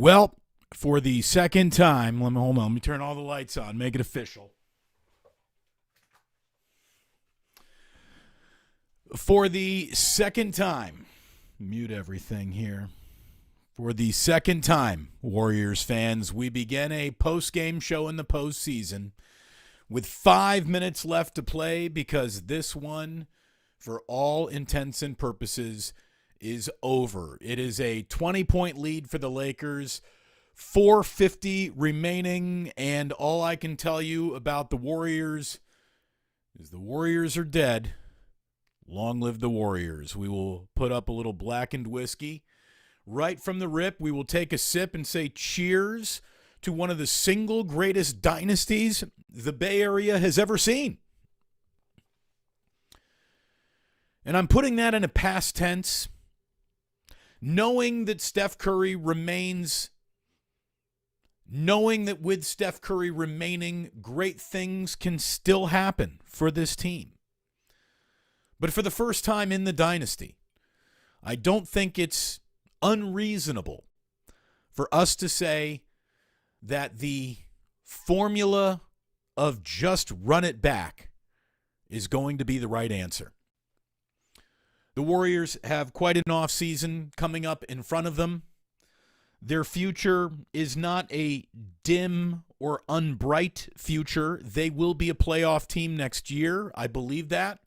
Well, for the second time, let me turn all the lights on, make it official. For the second time, mute everything here. For the second time, Warriors fans, we begin a post-game show in the postseason with 5 minutes left to play because this one, for all intents and purposes, is over. It is a 20-point lead for the Lakers, 4:50 remaining, and all I can tell you about the Warriors is the Warriors are dead. Long live the Warriors. We will put up a little blackened whiskey. Right from the rip, we will take a sip and say cheers to one of the single greatest dynasties the Bay Area has ever seen. And I'm putting that in a past tense, knowing that with Steph Curry remaining, great things can still happen for this team. But for the first time in the dynasty, I don't think it's unreasonable for us to say that the formula of just run it back is going to be the right answer. The Warriors have quite an offseason coming up in front of them. Their future is not a dim or unbright future. They will be a playoff team next year. I believe that.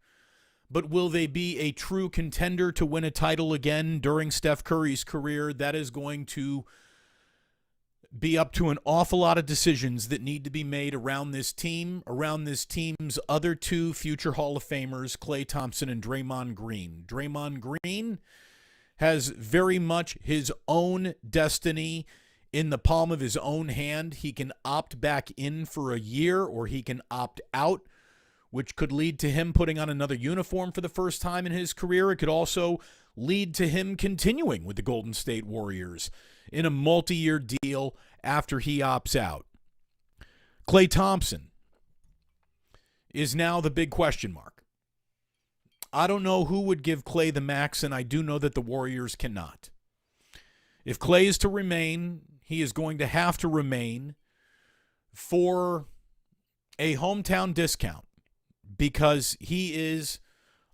But will they be a true contender to win a title again during Steph Curry's career? That is going to be up to an awful lot of decisions that need to be made around this team, around this team's other two future Hall of Famers, Klay Thompson and Draymond Green. Draymond Green has very much his own destiny in the palm of his own hand. He can opt back in for a year or he can opt out, which could lead to him putting on another uniform for the first time in his career. It could also lead to him continuing with the Golden State Warriors in a multi-year deal after he opts out. Klay Thompson is now the big question mark. I don't know who would give Klay the max, and I do know that the Warriors cannot. If Klay is to remain, he is going to have to remain for a hometown discount, because he is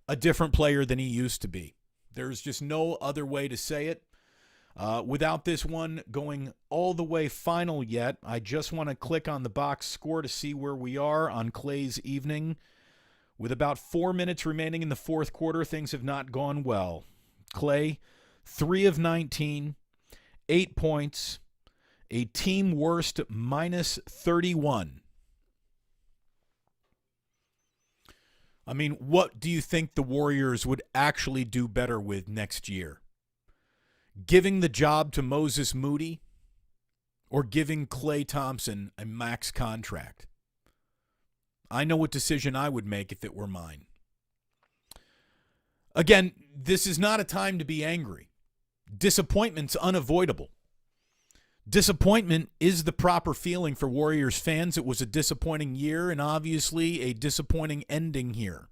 a different player than he used to be. There's just no other way to say it. Without this one going all the way final yet, I just want to click on the box score to see where we are on Klay's evening. With about 4 minutes remaining in the fourth quarter, things have not gone well. Klay, 3 of 19, 8 points, a team worst minus 31. I mean, what do you think the Warriors would actually do better with next year? Giving the job to Moses Moody or giving Klay Thompson a max contract? I know what decision I would make if it were mine. Again, this is not a time to be angry. Disappointment's unavoidable. Disappointment is the proper feeling for Warriors fans. It was a disappointing year and obviously a disappointing ending here.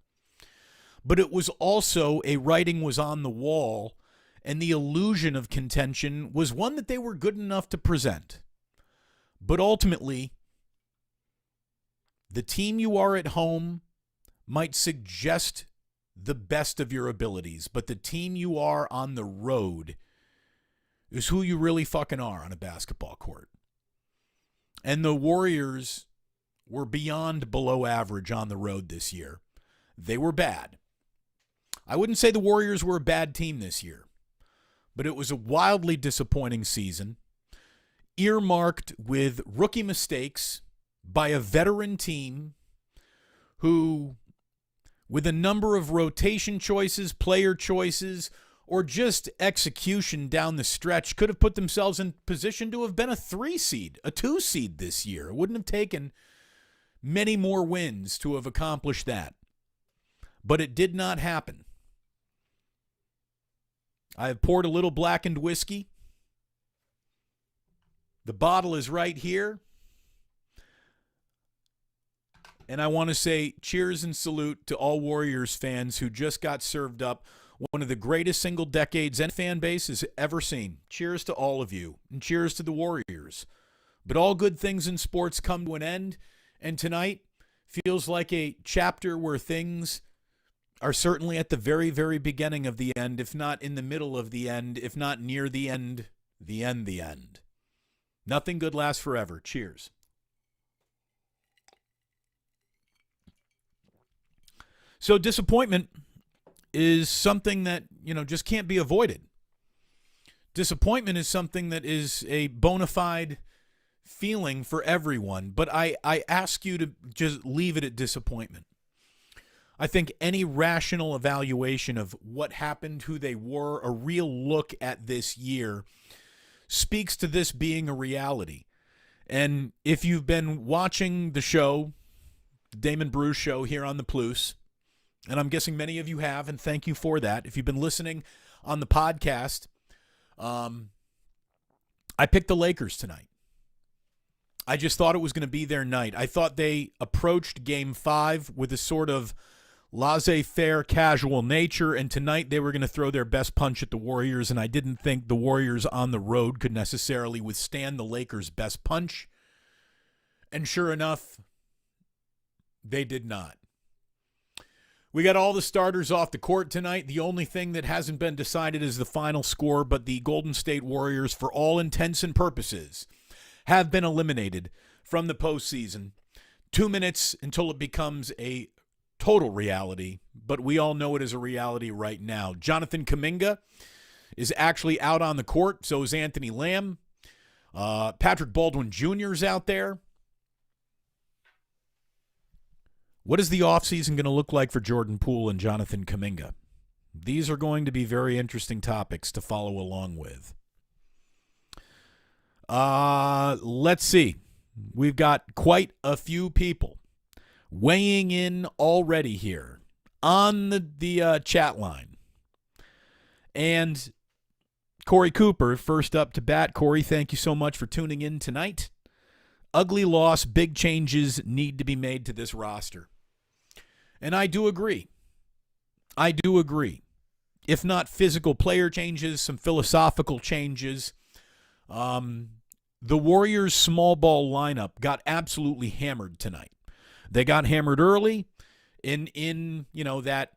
But it was also a writing was on the wall, and the illusion of contention was one that they were good enough to present. But ultimately, the team you are at home might suggest the best of your abilities, but the team you are on the road is who you really fucking are on a basketball court. And the Warriors were beyond below average on the road this year. They were bad. I wouldn't say the Warriors were a bad team this year, but it was a wildly disappointing season, earmarked with rookie mistakes by a veteran team who, with a number of rotation choices, player choices, or just execution down the stretch, could have put themselves in position to have been a 3 seed, a 2 seed this year. It wouldn't have taken many more wins to have accomplished that. But it did not happen. I have poured a little blackened whiskey. The bottle is right here. And I want to say cheers and salute to all Warriors fans who just got served up one of the greatest single decades any fan base has ever seen. Cheers to all of you, and cheers to the Warriors. But all good things in sports come to an end, and tonight feels like a chapter where things are certainly at the very, very beginning of the end, if not in the middle of the end, if not near the end, the end, the end. Nothing good lasts forever. Cheers. So disappointment is something that, just can't be avoided. Disappointment is something that is a bona fide feeling for everyone, but I ask you to just leave it at disappointment. I think any rational evaluation of what happened, who they were, a real look at this year speaks to this being a reality. And if you've been watching the show, the Damon Bruce show here on the Plus, and I'm guessing many of you have, and thank you for that. If you've been listening on the podcast, I picked the Lakers tonight. I just thought it was going to be their night. I thought they approached Game 5 with a sort of laissez-faire, casual nature, and tonight they were going to throw their best punch at the Warriors, and I didn't think the Warriors on the road could necessarily withstand the Lakers' best punch. And sure enough, they did not. We got all the starters off the court tonight. The only thing that hasn't been decided is the final score, but the Golden State Warriors, for all intents and purposes, have been eliminated from the postseason. 2 minutes until it becomes a total reality, but we all know it is a reality right now. Jonathan Kaminga is actually out on the court, so is Anthony Lamb. Patrick Baldwin Jr. is out there. What is the offseason going to look like for Jordan Poole and Jonathan Kaminga? These are going to be very interesting topics to follow along with. Let's see. We've got quite a few people weighing in already here on the chat line. And Corey Cooper, first up to bat. Corey, thank you so much for tuning in tonight. Ugly loss, big changes need to be made to this roster. And I do agree. If not physical player changes, some philosophical changes. The Warriors' small ball lineup got absolutely hammered tonight. They got hammered early in that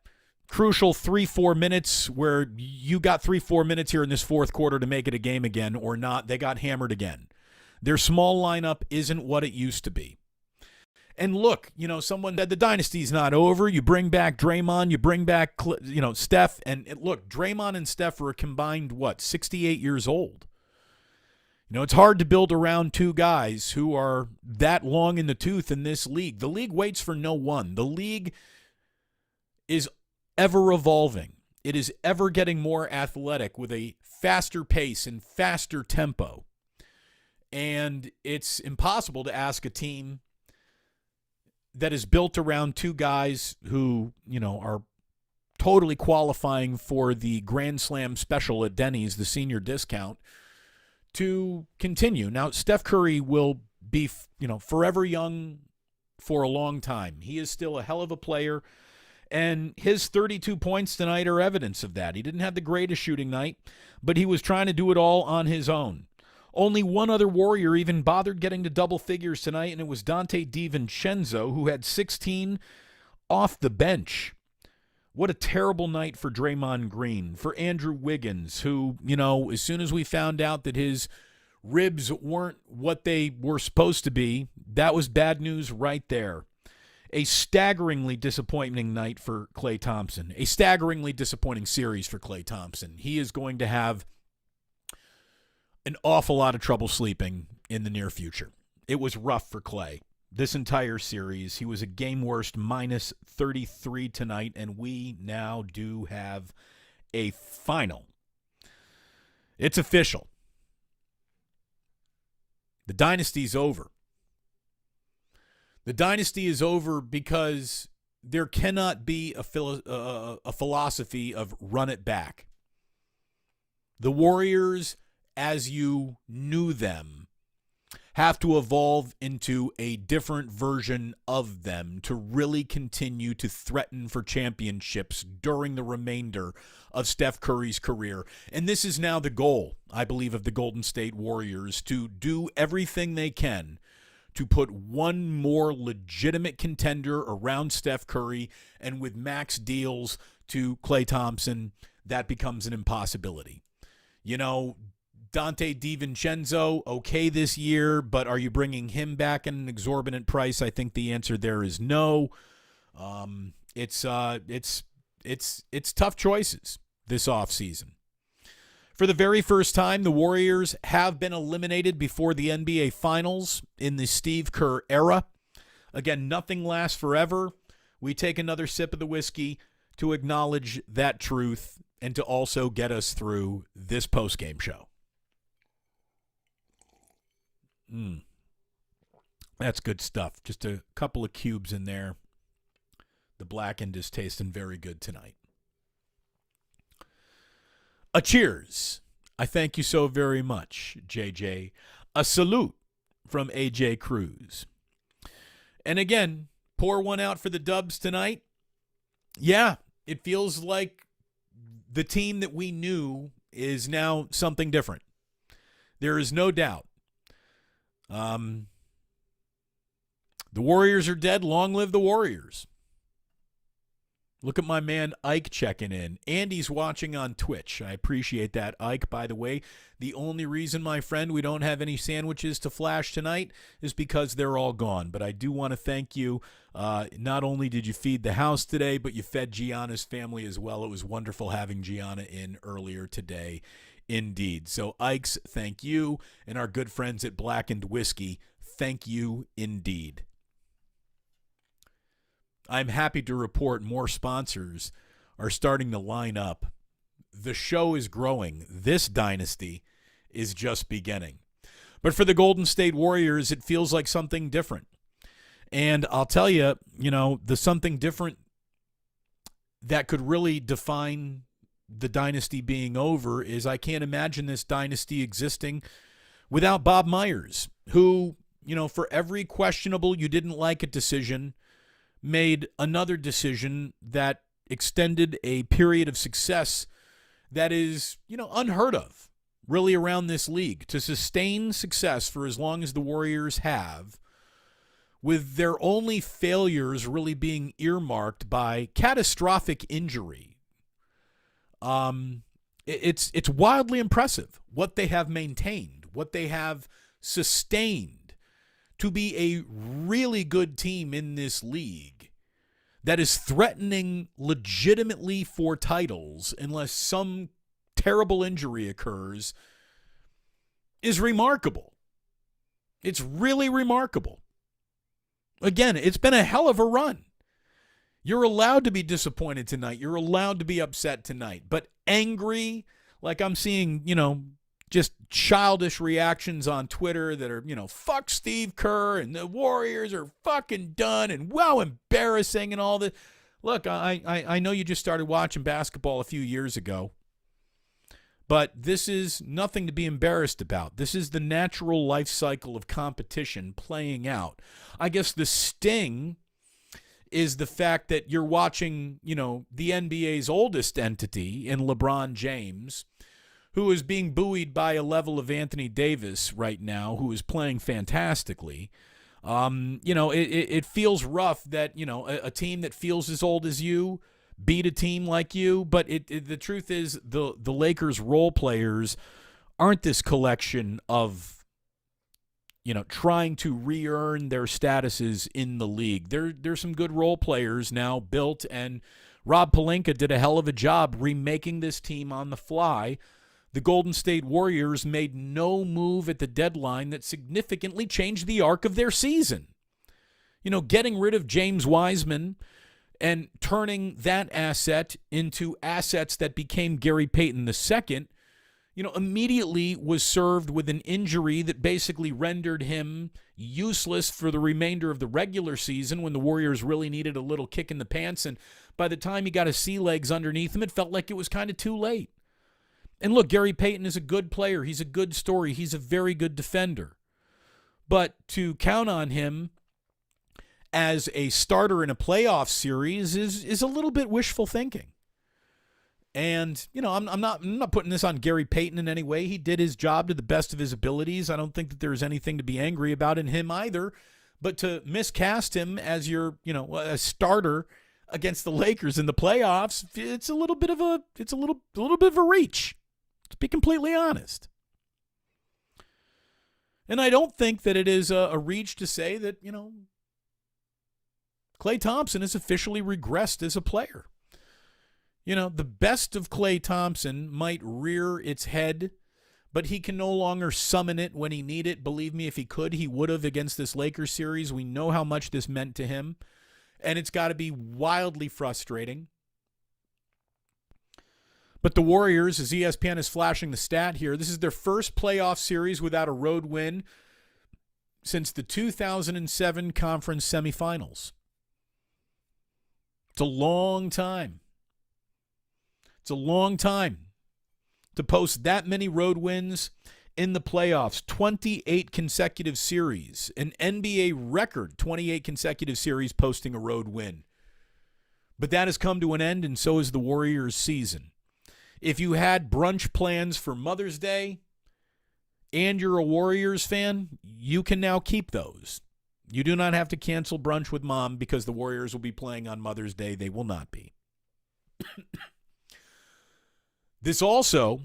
crucial 3-4 minutes where you got 3-4 minutes here in this fourth quarter to make it a game again or not. They got hammered again. Their small lineup isn't what it used to be. And look, someone said the dynasty's not over. You bring back Draymond, you bring back, Steph. And look, Draymond and Steph are combined, 68 years old. It's hard to build around two guys who are that long in the tooth in this league. The league waits for no one. The league is ever evolving. It is ever getting more athletic with a faster pace and faster tempo. And it's impossible to ask a team that is built around two guys who, are totally qualifying for the Grand Slam special at Denny's, the senior discount, to continue. Now, Steph Curry will be, forever young for a long time. He is still a hell of a player, and his 32 points tonight are evidence of that. He didn't have the greatest shooting night, but he was trying to do it all on his own. Only one other Warrior even bothered getting to double figures tonight, and it was Dante DiVincenzo, who had 16 off the bench. What a terrible night for Draymond Green, for Andrew Wiggins, who, as soon as we found out that his ribs weren't what they were supposed to be, that was bad news right there. A staggeringly disappointing night for Klay Thompson. A staggeringly disappointing series for Klay Thompson. He is going to have an awful lot of trouble sleeping in the near future. It was rough for Klay. This entire series, he was a game worst minus 33 tonight, and we now do have a final. It's official. The dynasty's over. The dynasty is over because there cannot be a philosophy of run it back. The Warriors, as you knew them, have to evolve into a different version of them to really continue to threaten for championships during the remainder of Steph Curry's career. And this is now the goal, I believe, of the Golden State Warriors, to do everything they can to put one more legitimate contender around Steph Curry, and with max deals to Klay Thompson, that becomes an impossibility. You know, Dante DiVincenzo, okay this year, but are you bringing him back at an exorbitant price? I think the answer there is no. It's tough choices this offseason. For the very first time, the Warriors have been eliminated before the NBA Finals in the Steve Kerr era. Again, nothing lasts forever. We take another sip of the whiskey to acknowledge that truth and to also get us through this postgame show. That's good stuff. Just a couple of cubes in there. The blackened is tasting very good tonight. A cheers. I thank you so very much, JJ. A salute from AJ Cruz. And again, pour one out for the Dubs tonight. Yeah, it feels like the team that we knew is now something different. There is no doubt. The Warriors are dead. Long live the Warriors. Look at my man Ike checking in. Andy's watching on Twitch. I appreciate that, Ike. By the way, the only reason, my friend, we don't have any sandwiches to flash tonight is because they're all gone. But I do want to thank you. Not only did you feed the house today, but you fed Gianna's family as well. It was wonderful having Gianna in earlier today. Indeed. So, Ike's, thank you. And our good friends at Blackened Whiskey, thank you indeed. I'm happy to report more sponsors are starting to line up. The show is growing. This dynasty is just beginning. But for the Golden State Warriors, it feels like something different. And I'll tell you, the something different that could really define the dynasty being over is I can't imagine this dynasty existing without Bob Myers, who, for every questionable you didn't like it decision, made another decision that extended a period of success that is, unheard of, really, around this league. To sustain success for as long as the Warriors have, with their only failures really being earmarked by catastrophic injury. It's wildly impressive what they have maintained, what they have sustained to be a really good team in this league that is threatening legitimately for titles unless some terrible injury occurs is remarkable. It's really remarkable. Again, it's been a hell of a run. You're allowed to be disappointed tonight. You're allowed to be upset tonight. But angry, like I'm seeing, just childish reactions on Twitter that are, fuck Steve Kerr and the Warriors are fucking done and wow, embarrassing and all this. Look, I know you just started watching basketball a few years ago, but this is nothing to be embarrassed about. This is the natural life cycle of competition playing out. I guess the sting is the fact that you're watching, the NBA's oldest entity in LeBron James, who is being buoyed by a level of Anthony Davis right now, who is playing fantastically. It feels rough that, a team that feels as old as you beat a team like you. But the truth is the Lakers role players aren't this collection of, trying to re-earn their statuses in the league. There's some good role players now built, and Rob Pelinka did a hell of a job remaking this team on the fly. The Golden State Warriors made no move at the deadline that significantly changed the arc of their season. Getting rid of James Wiseman and turning that asset into assets that became Gary Payton II, immediately was served with an injury that basically rendered him useless for the remainder of the regular season when the Warriors really needed a little kick in the pants. And by the time he got his sea legs underneath him, it felt like it was kind of too late. And look, Gary Payton is a good player. He's a good story. He's a very good defender. But to count on him as a starter in a playoff series is a little bit wishful thinking. And, I'm not putting this on Gary Payton in any way. He did his job to the best of his abilities. I don't think that there's anything to be angry about in him either. But to miscast him as your, a starter against the Lakers in the playoffs, it's a little bit of a reach, to be completely honest. And I don't think that it is a reach to say that, Klay Thompson has officially regressed as a player. The best of Klay Thompson might rear its head, but he can no longer summon it when he need it. Believe me, if he could, he would have against this Lakers series. We know how much this meant to him, and it's got to be wildly frustrating. But the Warriors, as ESPN is flashing the stat here, this is their first playoff series without a road win since the 2007 conference semifinals. It's a long time. It's a long time to post that many road wins in the playoffs. 28 consecutive series, an NBA record, 28 consecutive series posting a road win. But that has come to an end, and so is the Warriors' season. If you had brunch plans for Mother's Day and you're a Warriors fan, you can now keep those. You do not have to cancel brunch with Mom because the Warriors will be playing on Mother's Day. They will not be. This also,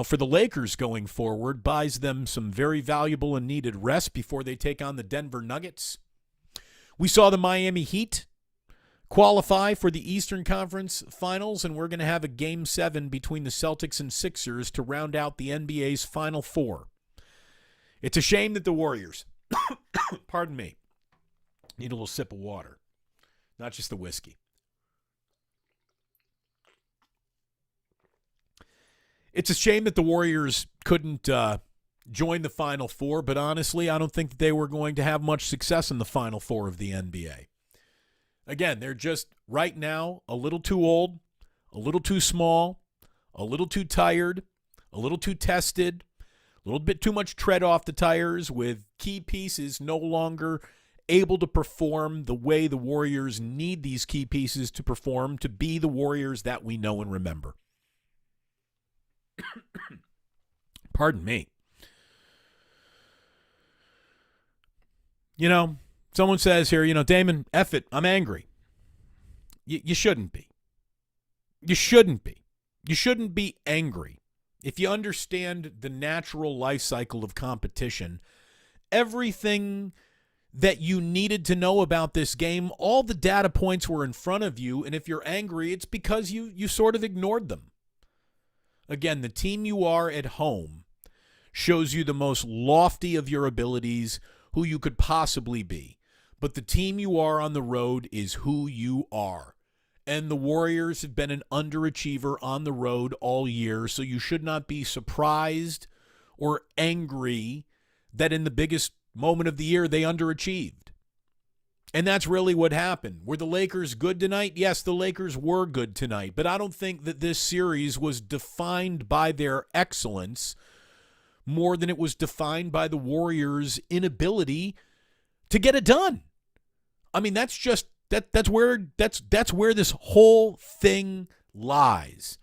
for the Lakers going forward, buys them some very valuable and needed rest before they take on the Denver Nuggets. We saw the Miami Heat qualify for the Eastern Conference Finals, and we're going to have a Game 7 between the Celtics and Sixers to round out the NBA's Final Four. It's a shame that the Warriors, pardon me, need a little sip of water, not just the whiskey. It's a shame that the Warriors couldn't join the Final Four, but honestly, I don't think that they were going to have much success in the Final Four of the NBA. Again, they're just, right now, a little too old, a little too small, a little too tired, a little too tested, a little bit too much tread off the tires, with key pieces no longer able to perform the way the Warriors need these key pieces to perform to be the Warriors that we know and remember. Pardon me. Someone says here, Damon, F it, I'm angry. You shouldn't be. You shouldn't be. You shouldn't be angry. If you understand the natural life cycle of competition, everything that you needed to know about this game, all the data points were in front of you, and if you're angry, it's because you sort of ignored them. Again, the team you are at home shows you the most lofty of your abilities, who you could possibly be. But the team you are on the road is who you are. And the Warriors have been an underachiever on the road all year, so you should not be surprised or angry that in the biggest moment of the year they underachieved. And that's really what happened. Were the Lakers good tonight? Yes, the Lakers were good tonight. But I don't think that this series was defined by their excellence more than it was defined by the Warriors' inability to get it done. I mean, that's just that's where this whole thing lies.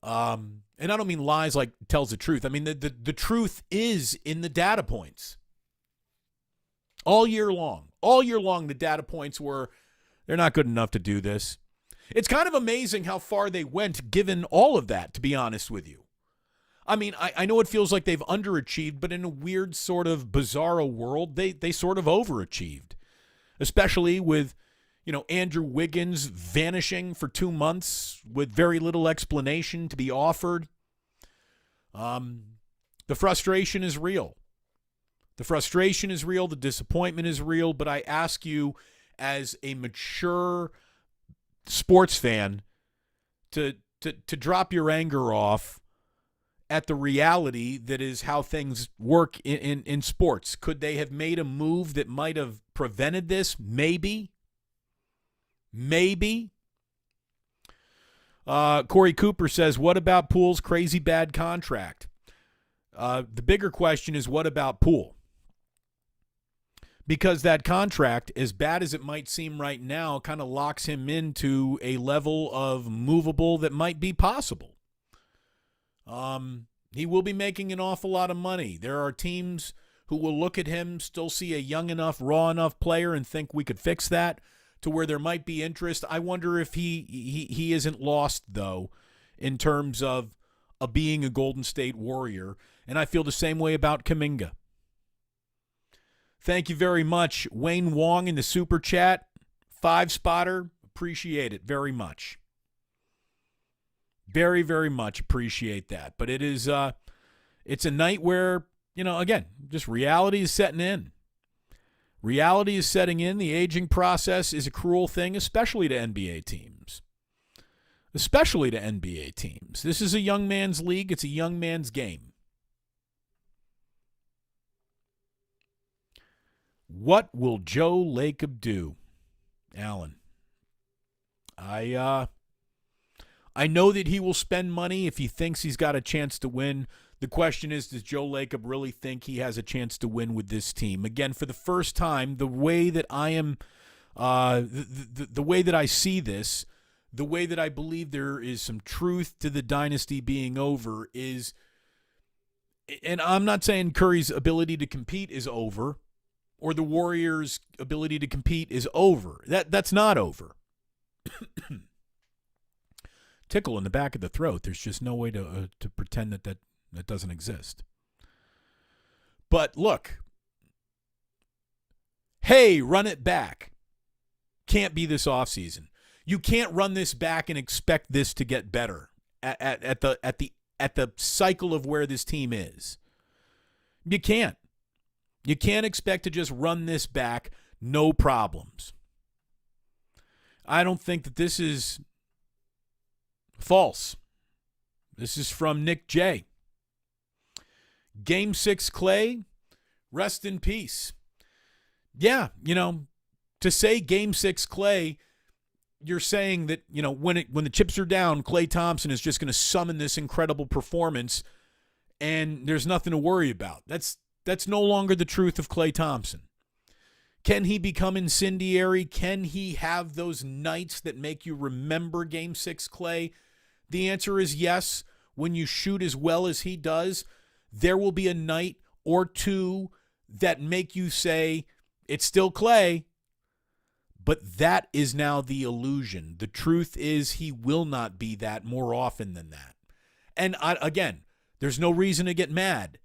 And I don't mean lies like tells the truth. I mean the truth is in the data points. All year long, the data points were, they're not good enough to do this. It's kind of amazing how far they went given all of that, to be honest with you. I mean, I know it feels like they've underachieved, but in a weird sort of bizarro world, they sort of overachieved. Especially with, Andrew Wiggins vanishing for 2 months with very little explanation to be offered. The frustration is real. The frustration is real. The disappointment is real. But I ask you, as a mature sports fan, to drop your anger off at the reality that is how things work in sports. Could they have made a move that might have prevented this? Maybe. Corey Cooper says, what about Poole's crazy bad contract? The bigger question is, what about Poole? because that contract, as bad as it might seem right now, kind of locks him into a level of movable that might be possible. He will be making an awful lot of money. There are teams who will look at him, still see a young enough, raw enough player, and think we could fix that to where there might be interest. I wonder if he isn't lost, though, in terms of being a Golden State Warrior. And I feel the same way about Kaminga. Thank you very much. Wayne Wong in the Super Chat. 5-spotter. Appreciate it very much. Very, very much appreciate that. But it is, it's a night where, again, just reality is setting in. Reality is setting in. The aging process is a cruel thing, especially to NBA teams. Especially to NBA teams. This is a young man's league. It's a young man's game. What will Joe Lacob do, Alan? I know that he will spend money if he thinks he's got a chance to win. The question is, does Joe Lacob really think he has a chance to win with this team? Again, for the first time, the way that I am, the way that I see this, the way that I believe there is some truth to the dynasty being over is, and I'm not saying Curry's ability to compete is over, or the Warriors' ability to compete is over. That's not over. Tickle in the back of the throat. There's just no way to pretend that doesn't exist. But look, hey, run it back. Can't be this offseason. You can't run this back and expect this to get better at the cycle of where this team is. You can't. You can't expect to just run this back, no problems. I don't think that this is false. This is from Nick J. Game 6 Klay, rest in peace. Yeah, to say Game 6 Klay, you're saying that, when the chips are down, Klay Thompson is just going to summon this incredible performance and there's nothing to worry about. That's no longer the truth of Klay Thompson. Can he become incendiary? Can he have those nights that make you remember Game 6 Klay? The answer is yes. When you shoot as well as he does, there will be a night or two that make you say, it's still Klay. But that is now the illusion. The truth is he will not be that more often than that. And again, there's no reason to get mad.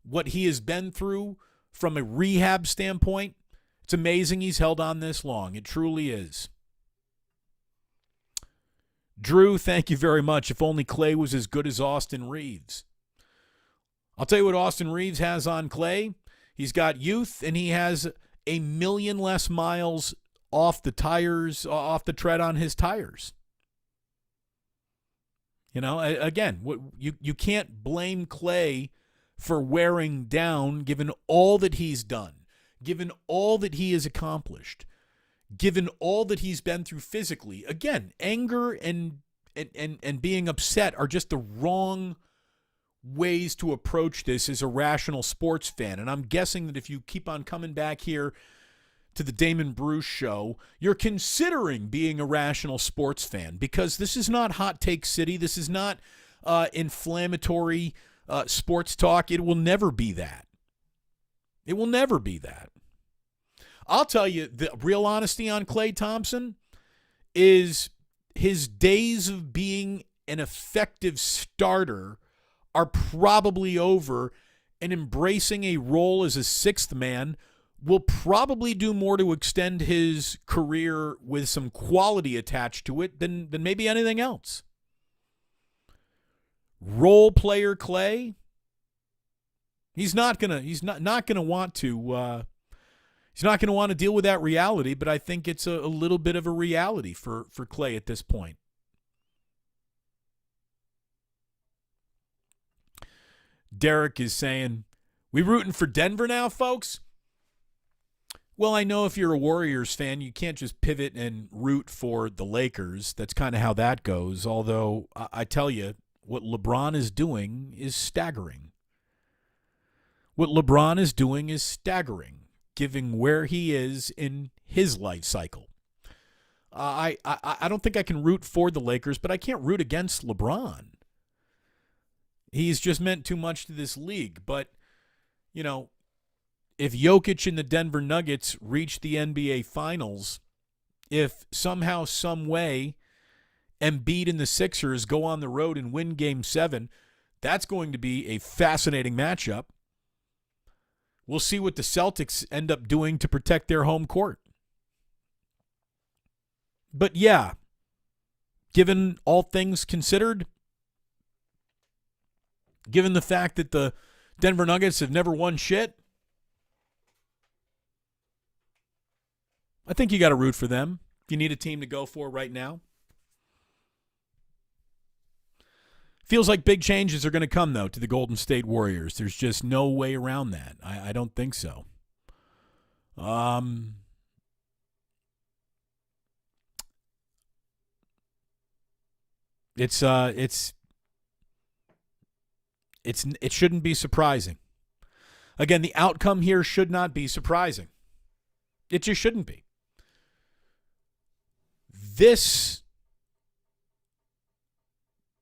What he has been through from a rehab standpoint, it's amazing he's held on this long. It truly is. Drew, thank you very much. If only Klay was as good as Austin Reeves. I'll tell you what Austin Reeves has on Klay. He's got youth, and he has 1 million less miles off the tread on his tires. Again, you can't blame Klay for wearing down, given all that he's done, given all that he has accomplished, given all that he's been through physically. Again, anger and being upset are just the wrong ways to approach this as a rational sports fan. And I'm guessing that if you keep on coming back here to the Damon Bruce show, you're considering being a rational sports fan, because this is not Hot Take City. This is not inflammatory sports talk. It will never be that. It will never be that. I'll tell you, the real honesty on Klay Thompson is his days of being an effective starter are probably over, and embracing a role as a sixth man will probably do more to extend his career with some quality attached to it than maybe anything else. Role player Klay, he's not gonna want to deal with that reality, but I think it's a little bit of a reality for Klay at this point. Derek is saying, we rooting for Denver now, folks? Well, I know if you're a Warriors fan, you can't just pivot and root for the Lakers. That's kind of how that goes. Although, I tell you, what LeBron is doing is staggering. What LeBron is doing is staggering. given where he is in his life cycle. I don't think I can root for the Lakers, but I can't root against LeBron. He's just meant too much to this league. But, you know, if Jokic and the Denver Nuggets reach the NBA Finals, if somehow, some way, Embiid and the Sixers go on the road and win Game 7, that's going to be a fascinating matchup. We'll see what the Celtics end up doing to protect their home court. But yeah, given all things considered, given the fact that the Denver Nuggets have never won shit, I think you got to root for them if you need a team to go for right now. Feels like big changes are going to come, though, to the Golden State Warriors. There's just no way around that. I don't think so. It shouldn't be surprising. Again, the outcome here should not be surprising. It just shouldn't be. This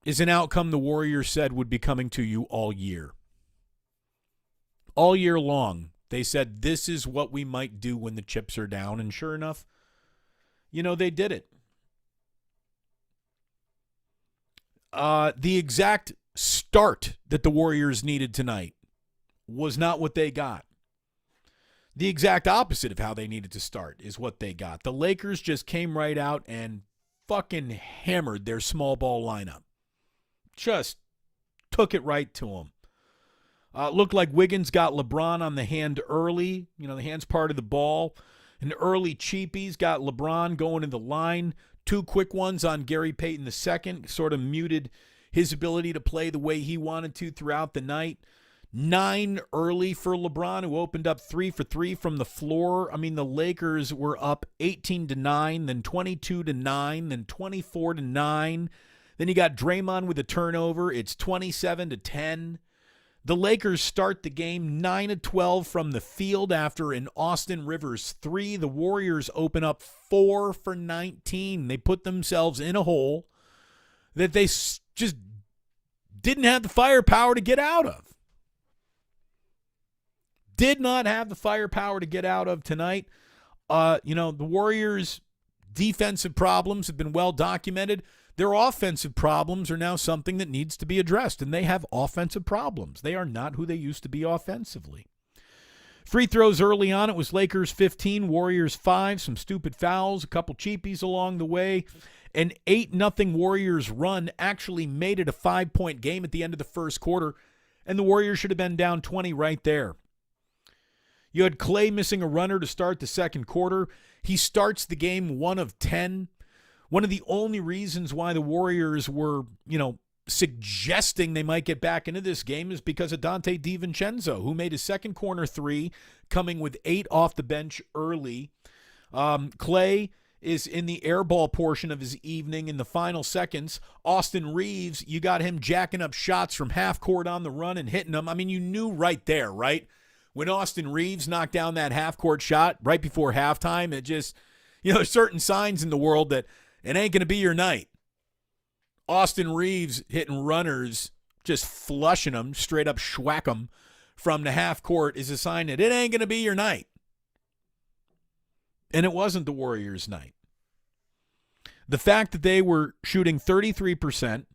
is an outcome the Warriors said would be coming to you all year. All year long, they said this is what we might do when the chips are down, and sure enough, you know, they did it. The exact start that the Warriors needed tonight was not what they got. The exact opposite of how they needed to start is what they got. The Lakers just came right out and fucking hammered their small ball lineup. Just took it right to them. Looked like Wiggins got LeBron on the hand early. You know, the hand's part of the ball. An early cheapies got LeBron going to the line. 2 quick ones on Gary Payton II. Sort of muted his ability to play the way he wanted to throughout the night. 9 early for LeBron, who opened up 3 for 3 from the floor. I mean, the Lakers were up 18-9, then 22-9, then 24-9. Then you got Draymond with a turnover. It's 27-10. The Lakers start the game 9 of 12 from the field after an Austin Rivers 3. The Warriors open up 4 for 19. They put themselves in a hole that they just didn't have the firepower to get out of. Did not have the firepower to get out of tonight. You know, the Warriors' defensive problems have been well documented. Their offensive problems are now something that needs to be addressed, and they have offensive problems. They are not who they used to be offensively. Free throws early on, it was Lakers 15, Warriors 5, some stupid fouls, a couple cheapies along the way. An 8-0 Warriors run actually made it a 5-point game at the end of the first quarter, and the Warriors should have been down 20 right there. You had Klay missing a runner to start the second quarter. He starts the game 1 of 10. One of the only reasons why the Warriors were, you know, suggesting they might get back into this game is because of Dante DiVincenzo, who made his second corner 3, coming with 8 off the bench early. Klay is in the airball portion of his evening in the final seconds. Austin Reeves, you got him jacking up shots from half court on the run and hitting them. I mean, you knew right there, right? When Austin Reeves knocked down that half court shot right before halftime, it just, you know, there's certain signs in the world that it ain't going to be your night. Austin Reeves hitting runners, just flushing them, straight up schwack them from the half court is a sign that it ain't going to be your night. And it wasn't the Warriors' night. The fact that they were shooting 33%,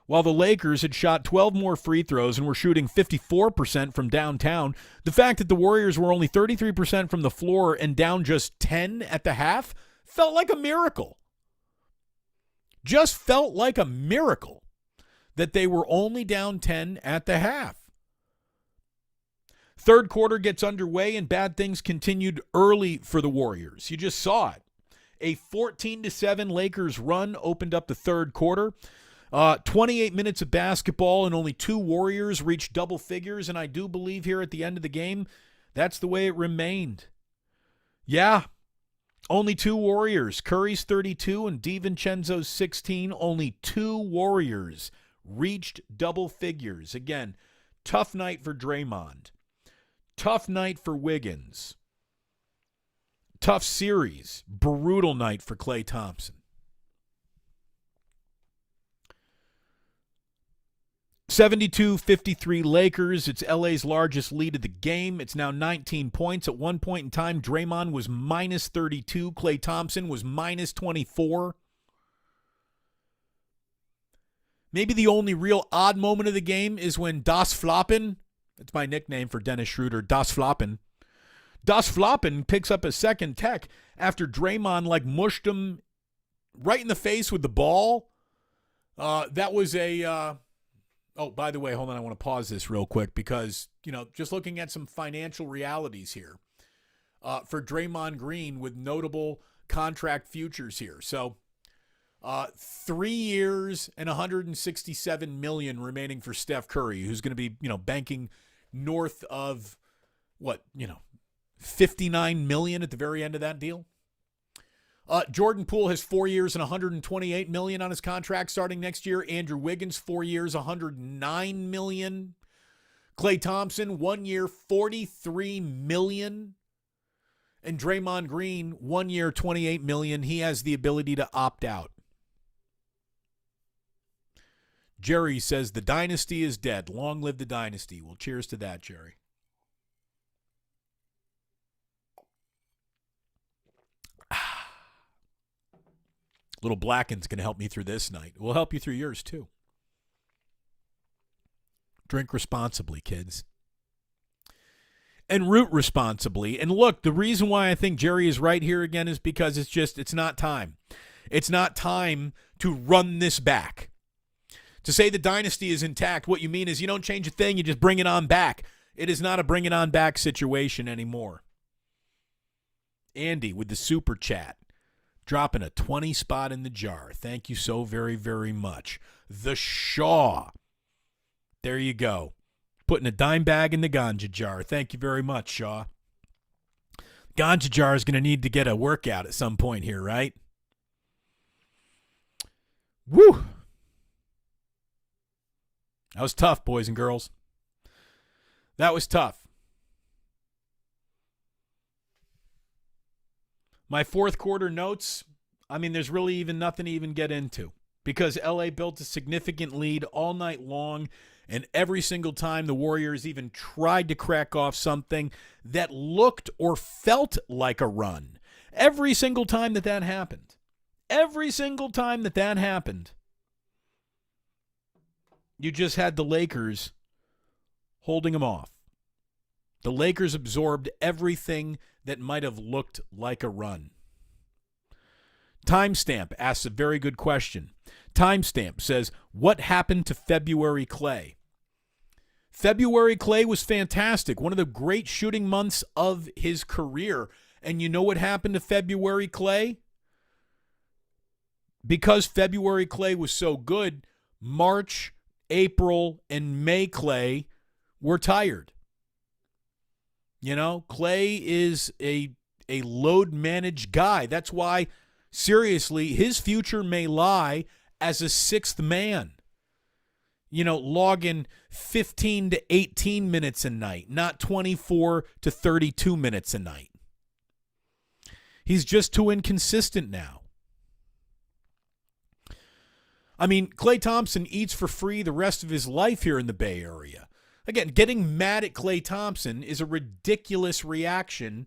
while the Lakers had shot 12 more free throws and were shooting 54% from downtown, the fact that the Warriors were only 33% from the floor and down just 10 at the half felt like a miracle. Just felt like a miracle that they were only down 10 at the half. Third quarter gets underway and bad things continued early for the Warriors. You just saw it. A 14-7 Lakers run opened up the third quarter. 28 minutes of basketball and only 2 Warriors reached double figures, and I do believe here at the end of the game, that's the way it remained. Yeah. Only 2 Warriors, Curry's 32 and DiVincenzo's 16. Only 2 Warriors reached double figures. Again, tough night for Draymond. Tough night for Wiggins. Tough series. Brutal night for Klay Thompson. 72-53 Lakers. It's LA's largest lead of the game. It's now 19 points. At one point in time, Draymond was minus 32. Klay Thompson was minus 24. Maybe the only real odd moment of the game is when Das Floppen, that's my nickname for Dennis Schroeder, Das Floppen picks up a second tech after Draymond mushed him right in the face with the ball. That was a... Oh, by the way, hold on. I want to pause this real quick because, just looking at some financial realities here for Draymond Green with notable contract futures here. So 3 years and $167 million remaining for Steph Curry, who's going to be, banking north of $59 million at the very end of that deal. Jordan Poole has 4 years and $128 million on his contract starting next year. Andrew Wiggins, 4 years, $109 million. Klay Thompson, 1 year, $43 million. And Draymond Green, 1 year, $28 million. He has the ability to opt out. Jerry says the dynasty is dead. Long live the dynasty. Well, cheers to that, Jerry. Little Blacken's going to help me through this night. We'll help you through yours, too. Drink responsibly, kids. And root responsibly. And look, the reason why I think Jerry is right here again is because it's not time. It's not time to run this back. To say the dynasty is intact, what you mean is you don't change a thing, you just bring it on back. It is not a bring it on back situation anymore. Andy with the super chat. Dropping a 20 spot in the jar. Thank you so very, very much. The Shaw. There you go. Putting a dime bag in the ganja jar. Thank you very much, Shaw. Ganja jar is going to need to get a workout at some point here, right? Woo! That was tough, boys and girls. That was tough. My fourth quarter notes, there's really even nothing to even get into because LA built a significant lead all night long, and every single time the Warriors even tried to crack off something that looked or felt like a run, every single time that happened, you just had the Lakers holding them off. The Lakers absorbed everything that might have looked like a run. Timestamp asks a very good question. Timestamp says, what happened to February Klay? February Klay was fantastic. One of the great shooting months of his career. And you know what happened to February Klay? Because February Klay was so good, March, April, and May Klay were tired. Klay is a load-managed guy. That's why, seriously, his future may lie as a sixth man. Logging 15 to 18 minutes a night, not 24 to 32 minutes a night. He's just too inconsistent now. Klay Thompson eats for free the rest of his life here in the Bay Area. Again, getting mad at Klay Thompson is a ridiculous reaction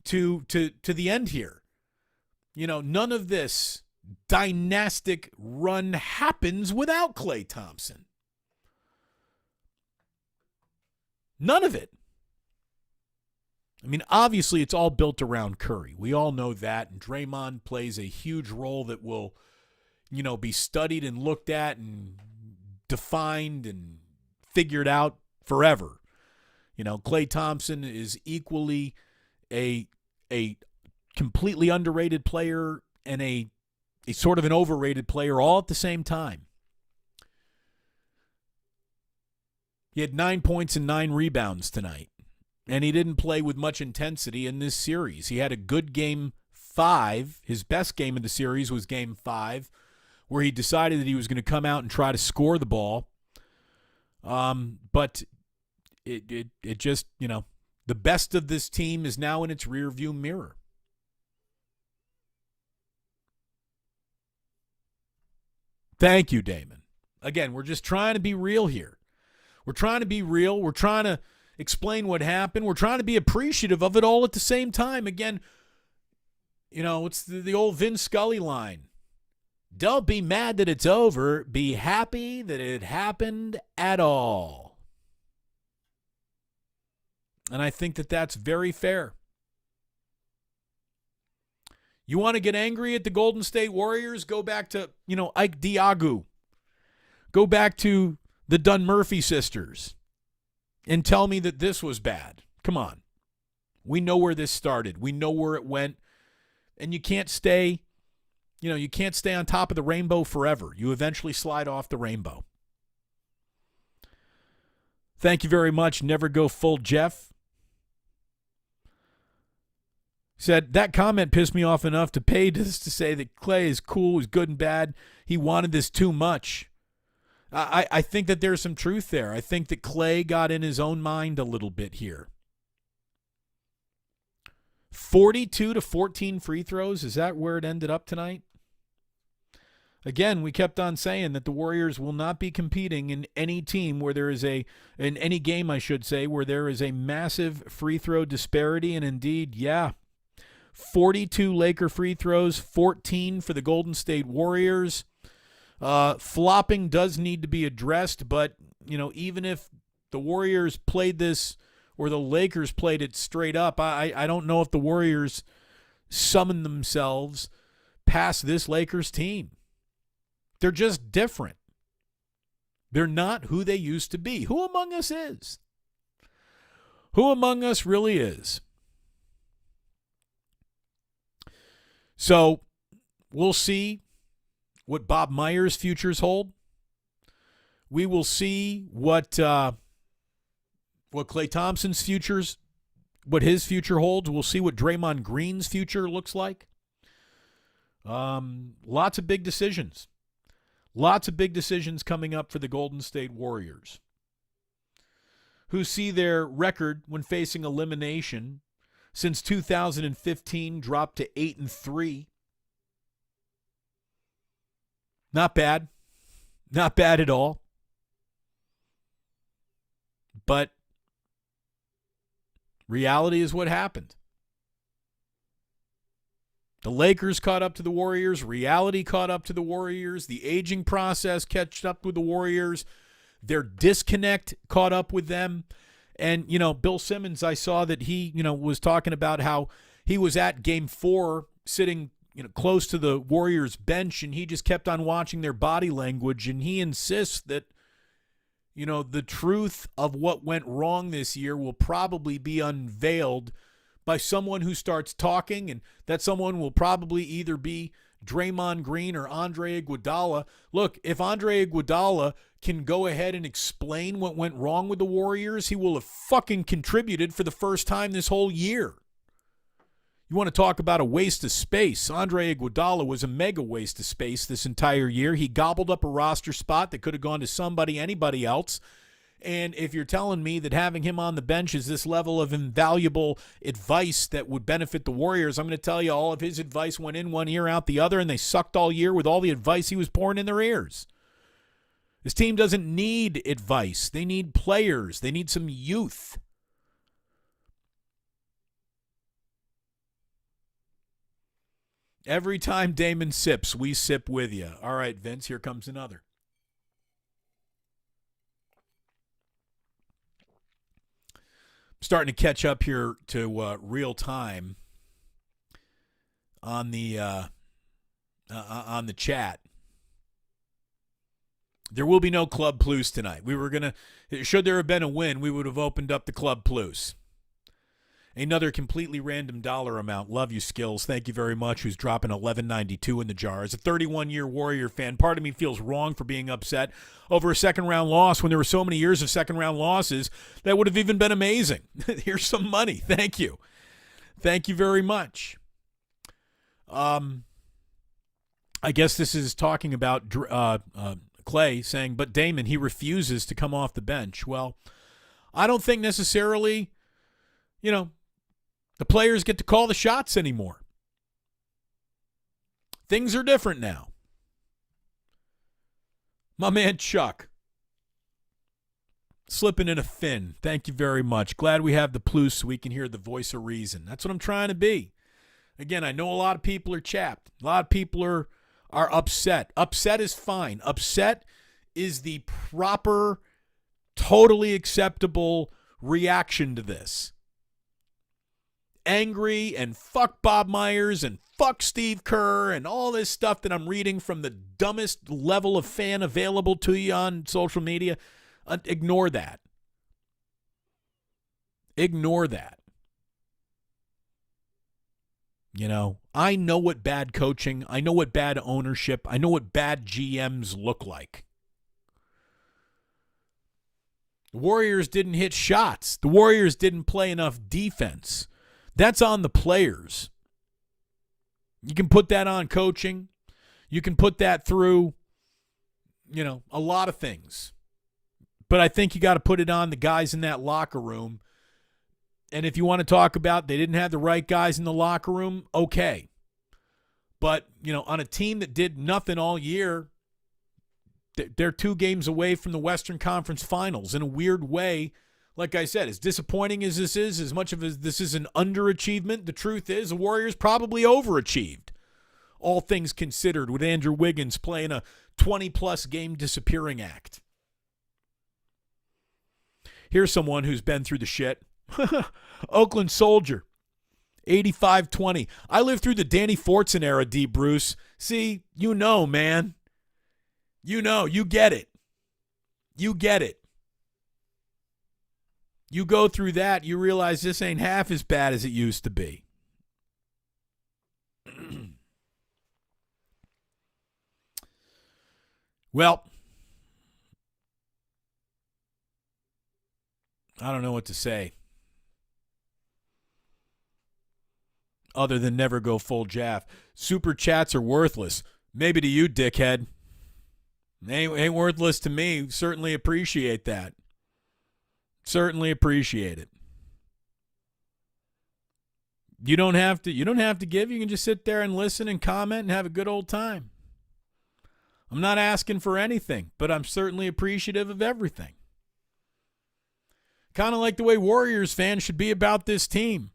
to the end here. None of this dynastic run happens without Klay Thompson. None of it. Obviously, it's all built around Curry. We all know that, and Draymond plays a huge role that will, be studied and looked at and defined and figured out forever. Klay Thompson is equally a completely underrated player and a sort of an overrated player all at the same time. He had 9 points and 9 rebounds tonight, and he didn't play with much intensity in this series. He had a good game 5. His best game of the series was game 5, where he decided that he was going to come out and try to score the ball. But it just, the best of this team is now in its rearview mirror. Thank you, Damon. Again, we're just trying to be real here. We're trying to be real. We're trying to explain what happened. We're trying to be appreciative of it all at the same time. Again, it's the old Vin Scully line. Don't be mad that it's over. Be happy that it happened at all. And I think that that's very fair. You want to get angry at the Golden State Warriors? Go back to, Ike Diagu. Go back to the Dunn-Murphy sisters and tell me that this was bad. Come on. We know where this started. We know where it went. And you can't stay on top of the rainbow forever. You eventually slide off the rainbow. Thank you very much. Never go full Jeff. Said, that comment pissed me off enough to pay to say that Klay is cool, is good and bad. He wanted this too much. I think that there's some truth there. I think that Klay got in his own mind a little bit here. 42 to 14 free throws. Is that where it ended up tonight? Again, we kept on saying that the Warriors will not be competing in any team where there is in any game, I should say, where there is a massive free throw disparity. And indeed, 42 Laker free throws, 14 for the Golden State Warriors. Flopping does need to be addressed, but, even if the Warriors played this or the Lakers played it straight up, I don't know if the Warriors summoned themselves past this Lakers team. They're just different. They're not who they used to be. Who among us is? Who among us really is? So we'll see what Bob Myers' futures hold. We will see what Klay Thompson's futures, what his future holds. We'll see what Draymond Green's future looks like. Lots of big decisions. Lots of big decisions coming up for the Golden State Warriors, who see their record when facing elimination since 2015 dropped to 8-3. Not bad. Not bad at all. But reality is what happened. The Lakers caught up to the Warriors. Reality caught up to the Warriors. The aging process caught up with the Warriors. Their disconnect caught up with them. And, Bill Simmons, I saw that he, was talking about how he was at Game 4 sitting, close to the Warriors bench, and he just kept on watching their body language. And he insists that, the truth of what went wrong this year will probably be unveiled by someone who starts talking, and that someone will probably either be Draymond Green or Andre Iguodala. Look, if Andre Iguodala can go ahead and explain what went wrong with the Warriors, he will have fucking contributed for the first time this whole year. You want to talk about a waste of space? Andre Iguodala was a mega waste of space this entire year. He gobbled up a roster spot that could have gone to anybody else. And if you're telling me that having him on the bench is this level of invaluable advice that would benefit the Warriors, I'm going to tell you all of his advice went in one ear, out the other, and they sucked all year with all the advice he was pouring in their ears. This team doesn't need advice. They need players. They need some youth. Every time Damon sips, we sip with you. All right, Vince, here comes another. Starting to catch up here to real time on the chat. There will be no Club Plus tonight. Should there have been a win, we would have opened up the Club Plus. Another completely random dollar amount. Love you, Skills. Thank you very much. Who's dropping $11.92 in the jar. As a 31-year Warrior fan, part of me feels wrong for being upset over a second-round loss when there were so many years of second-round losses that would have even been amazing. Here's some money. Thank you. Thank you very much. I guess this is talking about Klay saying, but Damon, he refuses to come off the bench. Well, I don't think necessarily, the players get to call the shots anymore. Things are different now. My man Chuck. Slipping in a fin. Thank you very much. Glad we have the plus so we can hear the voice of reason. That's what I'm trying to be. Again, I know a lot of people are chapped. A lot of people are upset. Upset is fine. Upset is the proper, totally acceptable reaction to this. Angry and fuck Bob Myers and fuck Steve Kerr and all this stuff that I'm reading from the dumbest level of fan available to you on social media. Ignore that. Ignore that. You know, I know what bad coaching, I know what bad ownership, I know what bad GMs look like. The Warriors didn't hit shots. The Warriors didn't play enough defense. That's on the players. You can put that on coaching. You can put that through, a lot of things. But I think you got to put it on the guys in that locker room. And if you want to talk about they didn't have the right guys in the locker room, okay. But, on a team that did nothing all year, they're 2 games away from the Western Conference Finals in a weird way. Like I said, as disappointing as this is, as much of as this is an underachievement, the truth is the Warriors probably overachieved. All things considered, with Andrew Wiggins playing a 20-plus game disappearing act. Here's someone who's been through the shit. Oakland Soldier, 85-20. I lived through the Danny Fortson era, D. Bruce. See, man. You get it. You get it. You go through that, you realize this ain't half as bad as it used to be. Well, I don't know what to say other than never go full Jaff. Super chats are worthless. Maybe to you, dickhead. Ain't worthless to me. Certainly appreciate that. Certainly appreciate it. You don't have to give. You can just sit there and listen and comment and have a good old time. I'm not asking for anything, but I'm certainly appreciative of everything. Kind of like the way Warriors fans should be about this team.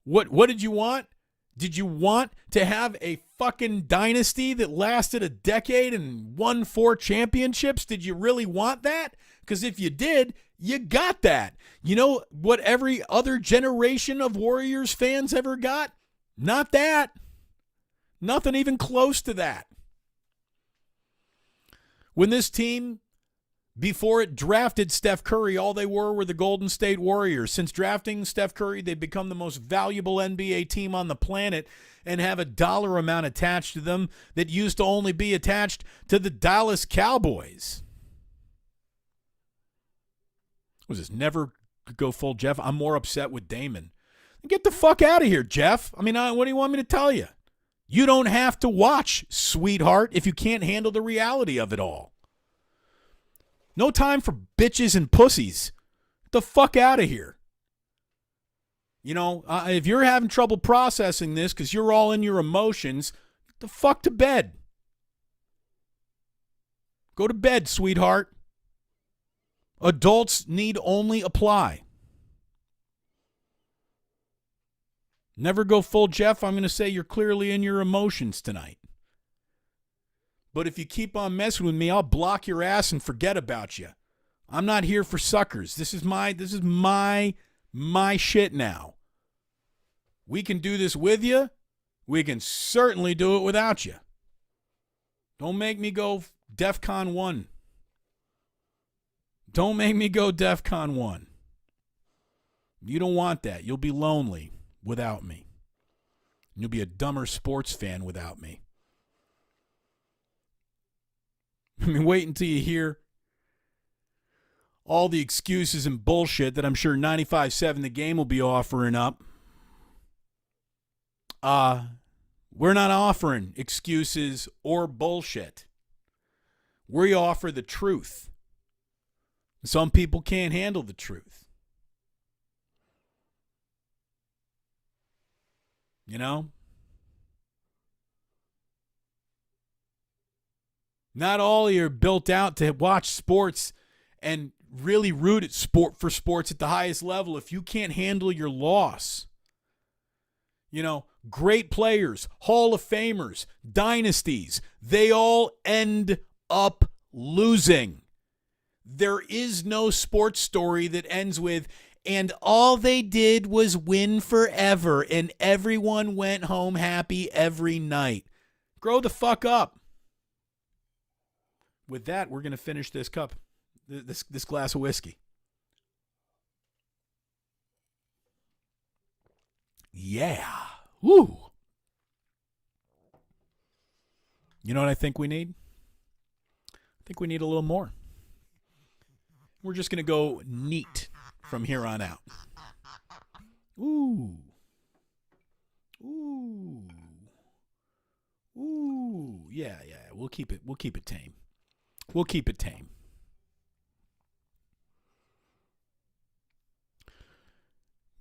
What did you want? Did you want to have a fucking dynasty that lasted a decade and won 4 championships? Did you really want that? Because if you did, you got that. You know what every other generation of Warriors fans ever got? Not that. Nothing even close to that. When this team, before it drafted Steph Curry, all they were the Golden State Warriors. Since drafting Steph Curry, they've become the most valuable NBA team on the planet and have a dollar amount attached to them that used to only be attached to the Dallas Cowboys. Was this never go full Jeff? I'm more upset with Damon. Get the fuck out of here, Jeff. I mean, what do you want me to tell you? You don't have to watch, sweetheart, if you can't handle the reality of it all. No time for bitches and pussies. Get the fuck out of here. If you're having trouble processing this because you're all in your emotions, get the fuck to bed. Go to bed, sweetheart. Adults need only apply. Never go full Jeff. I'm going to say you're clearly in your emotions tonight. But if you keep on messing with me, I'll block your ass and forget about you. I'm not here for suckers. This is my shit now. We can do this with you. We can certainly do it without you. Don't make me go DEFCON 1. Don't make me go DEFCON 1. You don't want that. You'll be lonely without me. You'll be a dumber sports fan without me. I mean, wait until you hear all the excuses and bullshit that I'm sure 95.7 The Game will be offering up. We're not offering excuses or bullshit. We offer the truth. Some people can't handle the truth. Not all of you are built out to watch sports and really root for sports at the highest level if you can't handle your loss. Great players, Hall of Famers, dynasties, they all end up losing. There is no sports story that ends with, and all they did was win forever, and everyone went home happy every night. Grow the fuck up. With that, we're going to finish this cup, this glass of whiskey. Yeah. Woo. You know what I think we need? I think we need a little more. We're just going to go neat from here on out. Ooh. Ooh. Ooh. Yeah. We'll keep it tame. We'll keep it tame.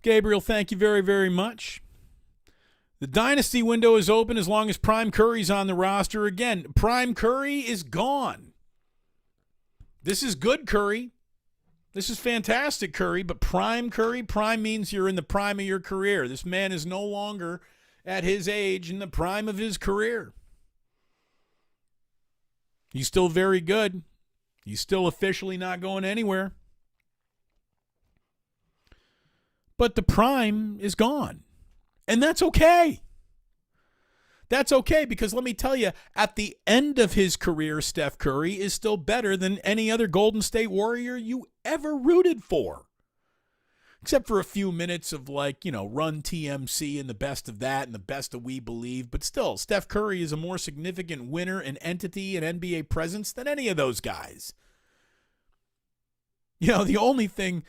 Gabriel, thank you very, very much. The Dynasty window is open as long as Prime Curry's on the roster. Again, Prime Curry is gone. This is good Curry. This is fantastic Curry, but Prime Curry, prime means you're in the prime of your career. This man is no longer at his age in the prime of his career. He's still very good. He's still officially not going anywhere. But the prime is gone. And that's okay. That's okay because let me tell you, at the end of his career, Steph Curry is still better than any other Golden State Warrior you ever rooted for. Except for a few minutes of run TMC and the best of that and the best of We Believe. But still, Steph Curry is a more significant winner and entity and NBA presence than any of those guys. The only thing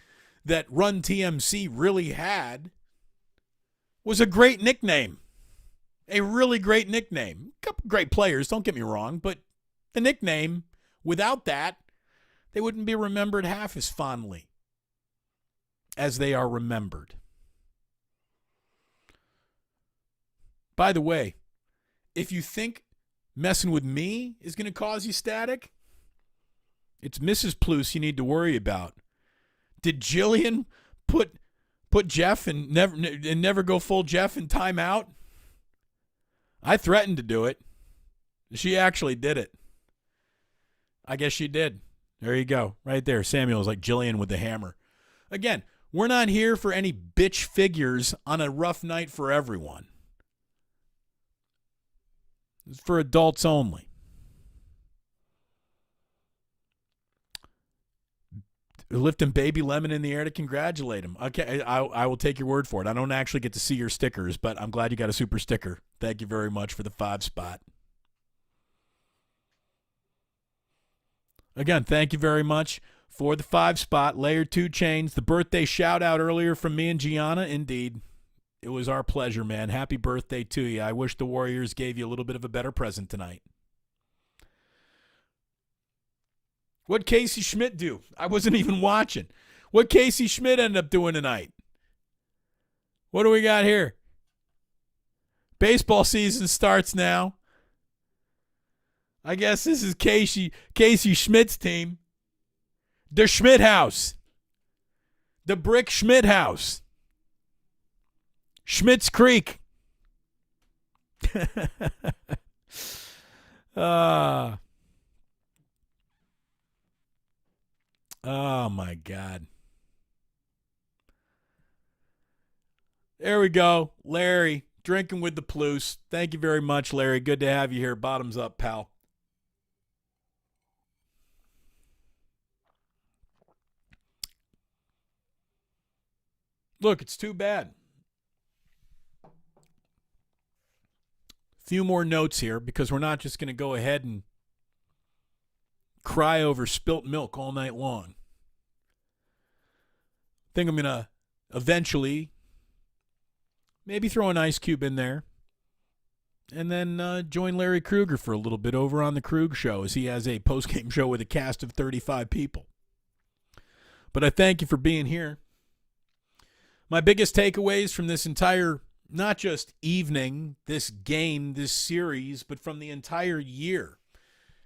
that Run TMC really had was a great nickname. A really great nickname. A couple great players, don't get me wrong, but the nickname, without that, they wouldn't be remembered half as fondly as they are remembered. By the way, if you think messing with me is going to cause you static, it's Mrs. Plus you need to worry about. Did Jillian put Jeff and never go full Jeff in timeout? I threatened to do it. She actually did it. I guess she did. There you go. Right there. Samuel's like Jillian with the hammer. Again, we're not here for any bitch figures on a rough night for everyone. It's for adults only. Lifting Baby Lemon in the air to congratulate him. Okay, I will take your word for it. I don't actually get to see your stickers, but I'm glad you got a super sticker. Thank you very much for the 5 spot. Again, thank you very much for the 5 spot. Layer 2 chains. The birthday shout out earlier from me and Gianna. Indeed, it was our pleasure, man. Happy birthday to you. I wish the Warriors gave you a little bit of a better present tonight. What'd Casey Schmidt do? I wasn't even watching. What Casey Schmidt ended up doing tonight? What do we got here? Baseball season starts now. I guess this is Casey Schmidt's team. The Schmidt House. The Brick Schmidt House. Schmidt's Creek. Oh, my God. There we go. Larry, drinking with the Plus. Thank you very much, Larry. Good to have you here. Bottoms up, pal. Look, it's too bad. A few more notes here because we're not just going to go ahead and cry over spilt milk all night long. I think I'm going to eventually maybe throw an ice cube in there and then join Larry Krueger for a little bit over on the Krug Show as he has a postgame show with a cast of 35 people. But I thank you for being here. My biggest takeaways from this entire, not just evening, this game, this series, but from the entire year.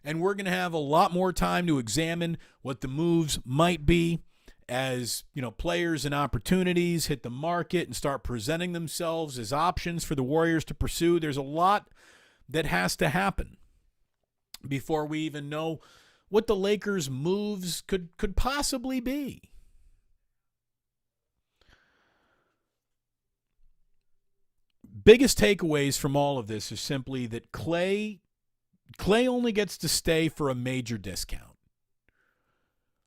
And we're going to have a lot more time to examine what the moves might be as, players and opportunities hit the market and start presenting themselves as options for the Warriors to pursue. There's a lot that has to happen before we even know what the Lakers' moves could possibly be. Biggest takeaways from all of this is simply that Klay only gets to stay for a major discount.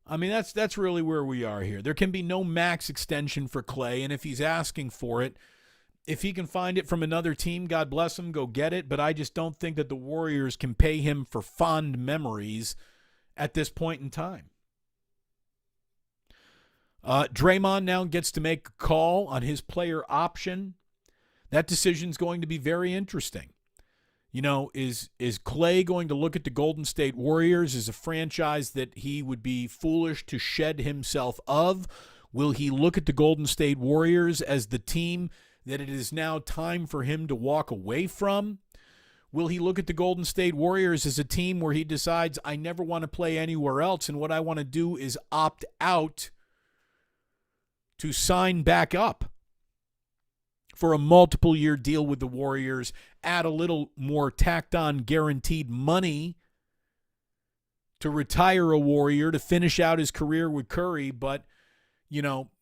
I mean, that's really where we are here. There can be no max extension for Klay, and if he's asking for it, if he can find it from another team, God bless him, go get it. But I just don't think that the Warriors can pay him for fond memories at this point in time. Draymond now gets to make a call on his player option. That decision is going to be very interesting. Is Klay going to look at the Golden State Warriors as a franchise that he would be foolish to shed himself of? Will he look at the Golden State Warriors as the team that it is now time for him to walk away from? Will he look at the Golden State Warriors as a team where he decides, I never want to play anywhere else, and what I want to do is opt out to sign back up for a multiple-year deal with the Warriors, add a little more tacked-on guaranteed money to retire a Warrior, to finish out his career with Curry, but,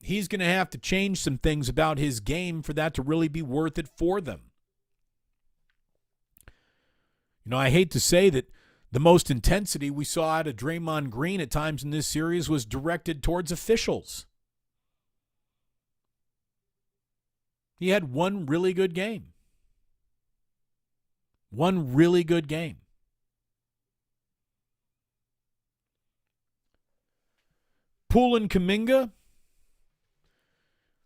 he's going to have to change some things about his game for that to really be worth it for them. I hate to say that the most intensity we saw out of Draymond Green at times in this series was directed towards officials. He had one really good game. One really good game. Poole and Kaminga,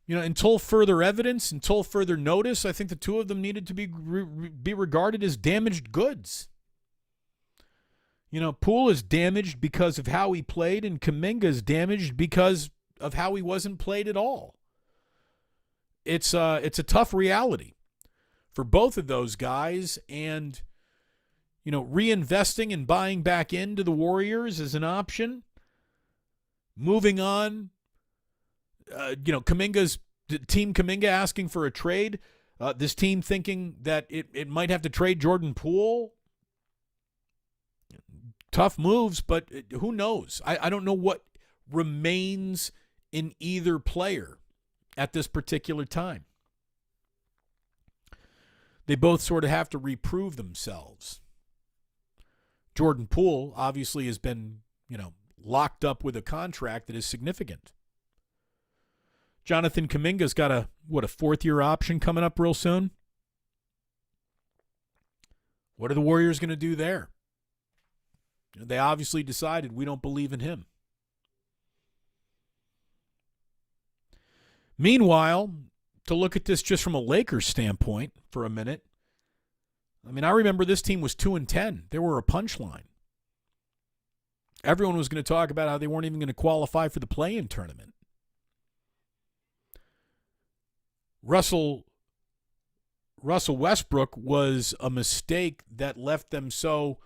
until further evidence, until further notice, I think the two of them needed to be regarded as damaged goods. Poole is damaged because of how he played, and Kaminga is damaged because of how he wasn't played at all. It's a tough reality for both of those guys, and reinvesting and buying back into the Warriors is an option. Moving on, Kaminga asking for a trade. This team thinking that it might have to trade Jordan Poole. Tough moves, but who knows? I don't know what remains in either player at this particular time. They both sort of have to reprove themselves. Jordan Poole obviously has been, locked up with a contract that is significant. Jonathan Kaminga's got a fourth-year option coming up real soon. What are the Warriors going to do there? They obviously decided we don't believe in him. Meanwhile, to look at this just from a Lakers standpoint for a minute, I remember this team was 2-10. They were a punchline. Everyone was going to talk about how they weren't even going to qualify for the play-in tournament. Russell Westbrook was a mistake that left them so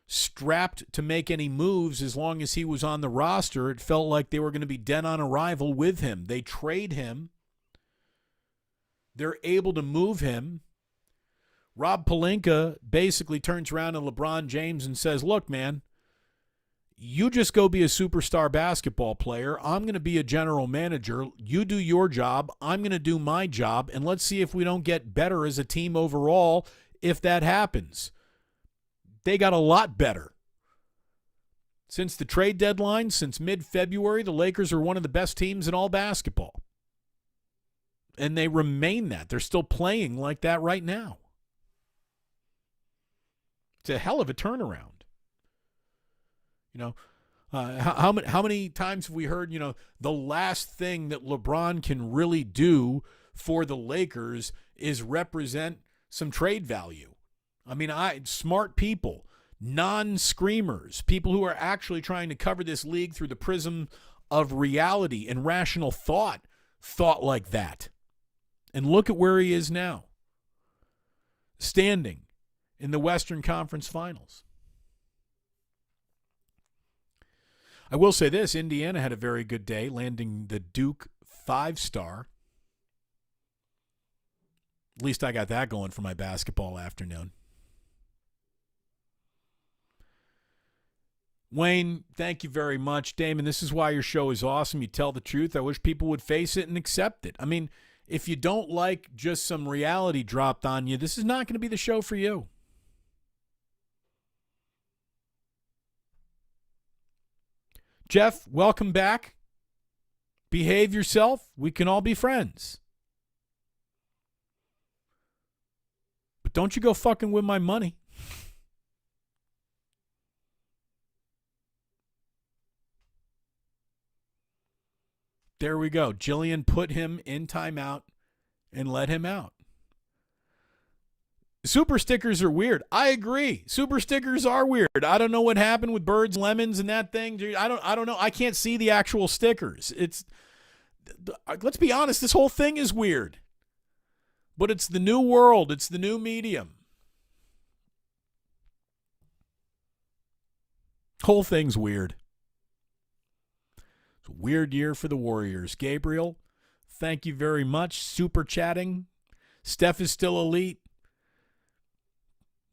strapped to make any moves as long as he was on the roster. It felt like they were going to be dead on arrival with him. They trade him. They're able to move him. Rob Pelinka basically turns around to LeBron James and says, look, man, you just go be a superstar basketball player. I'm going to be a general manager. You do your job. I'm going to do my job. And let's see if we don't get better as a team overall if that happens. They got a lot better. Since the trade deadline, since mid-February, the Lakers are one of the best teams in all basketball. And they remain that. They're still playing like that right now. It's a hell of a turnaround. How many times have we heard, the last thing that LeBron can really do for the Lakers is represent some trade value. Smart people, non-screamers, people who are actually trying to cover this league through the prism of reality and rational thought like that. And look at where he is now, standing in the Western Conference Finals. I will say this, Indiana had a very good day, landing the Duke 5-star. At least I got that going for my basketball afternoon. Wayne, thank you very much. Damon, this is why your show is awesome. You tell the truth. I wish people would face it and accept it. I mean, if you don't like just some reality dropped on you, this is not going to be the show for you. Jeff, welcome back. Behave yourself. We can all be friends. But don't you go fucking with my money. There we go. Jillian put him in timeout and let him out. Super stickers are weird. I agree. Super stickers are weird. I don't know what happened with birds, lemons, and that thing. Dude, I don't know. I can't see the actual stickers. Let's be honest, this whole thing is weird. But it's the new world. It's the new medium. Whole thing's weird. It's a weird year for the Warriors. Gabriel, thank you very much. Super chatting. Steph is still elite.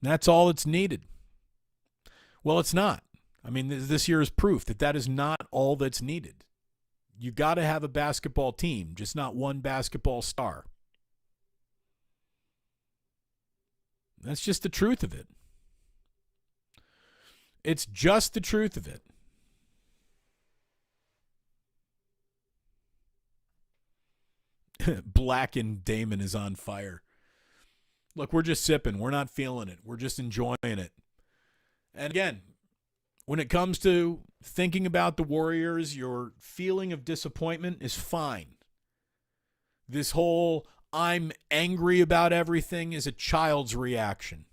That's all it's needed. Well, it's not. I mean, this year is proof that that is not all that's needed. You got to have a basketball team, just not one basketball star. That's just the truth of it. It's just the truth of it. Blackened Damon is on fire. Look, we're just sipping. We're not feeling it. We're just enjoying it. And again, when it comes to thinking about the Warriors, your feeling of disappointment is fine. This whole I'm angry about everything is a child's reaction.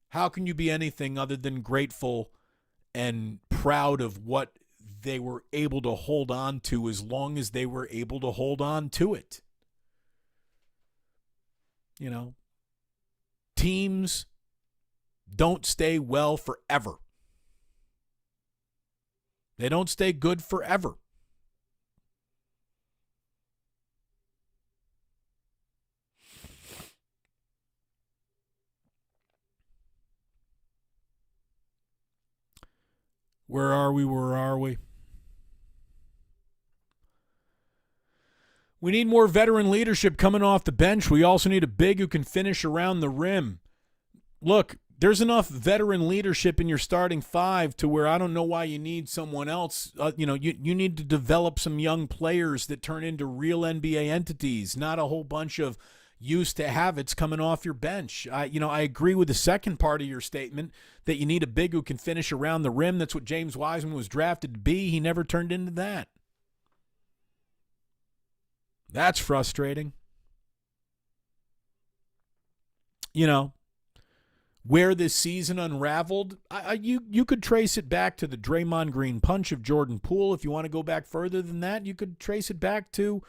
How can you be anything other than grateful and proud of what they were able to hold on to as long as they were able to hold on to it? You know, teams don't stay well forever. They don't stay good forever. Where are we? Where are we? We need more veteran leadership coming off the bench. We also need a big who can finish around the rim. Look, there's enough veteran leadership in your starting five to where I don't know why you need someone else. You need to develop some young players that turn into real NBA entities, not a whole bunch of used to have it's coming off your bench. I agree with the second part of your statement that you need a big who can finish around the rim. That's what James Wiseman was drafted to be. He never turned into that. That's frustrating. Where this season unraveled, you could trace it back to the Draymond Green punch of Jordan Poole. If you want to go back further than that, you could trace it back to,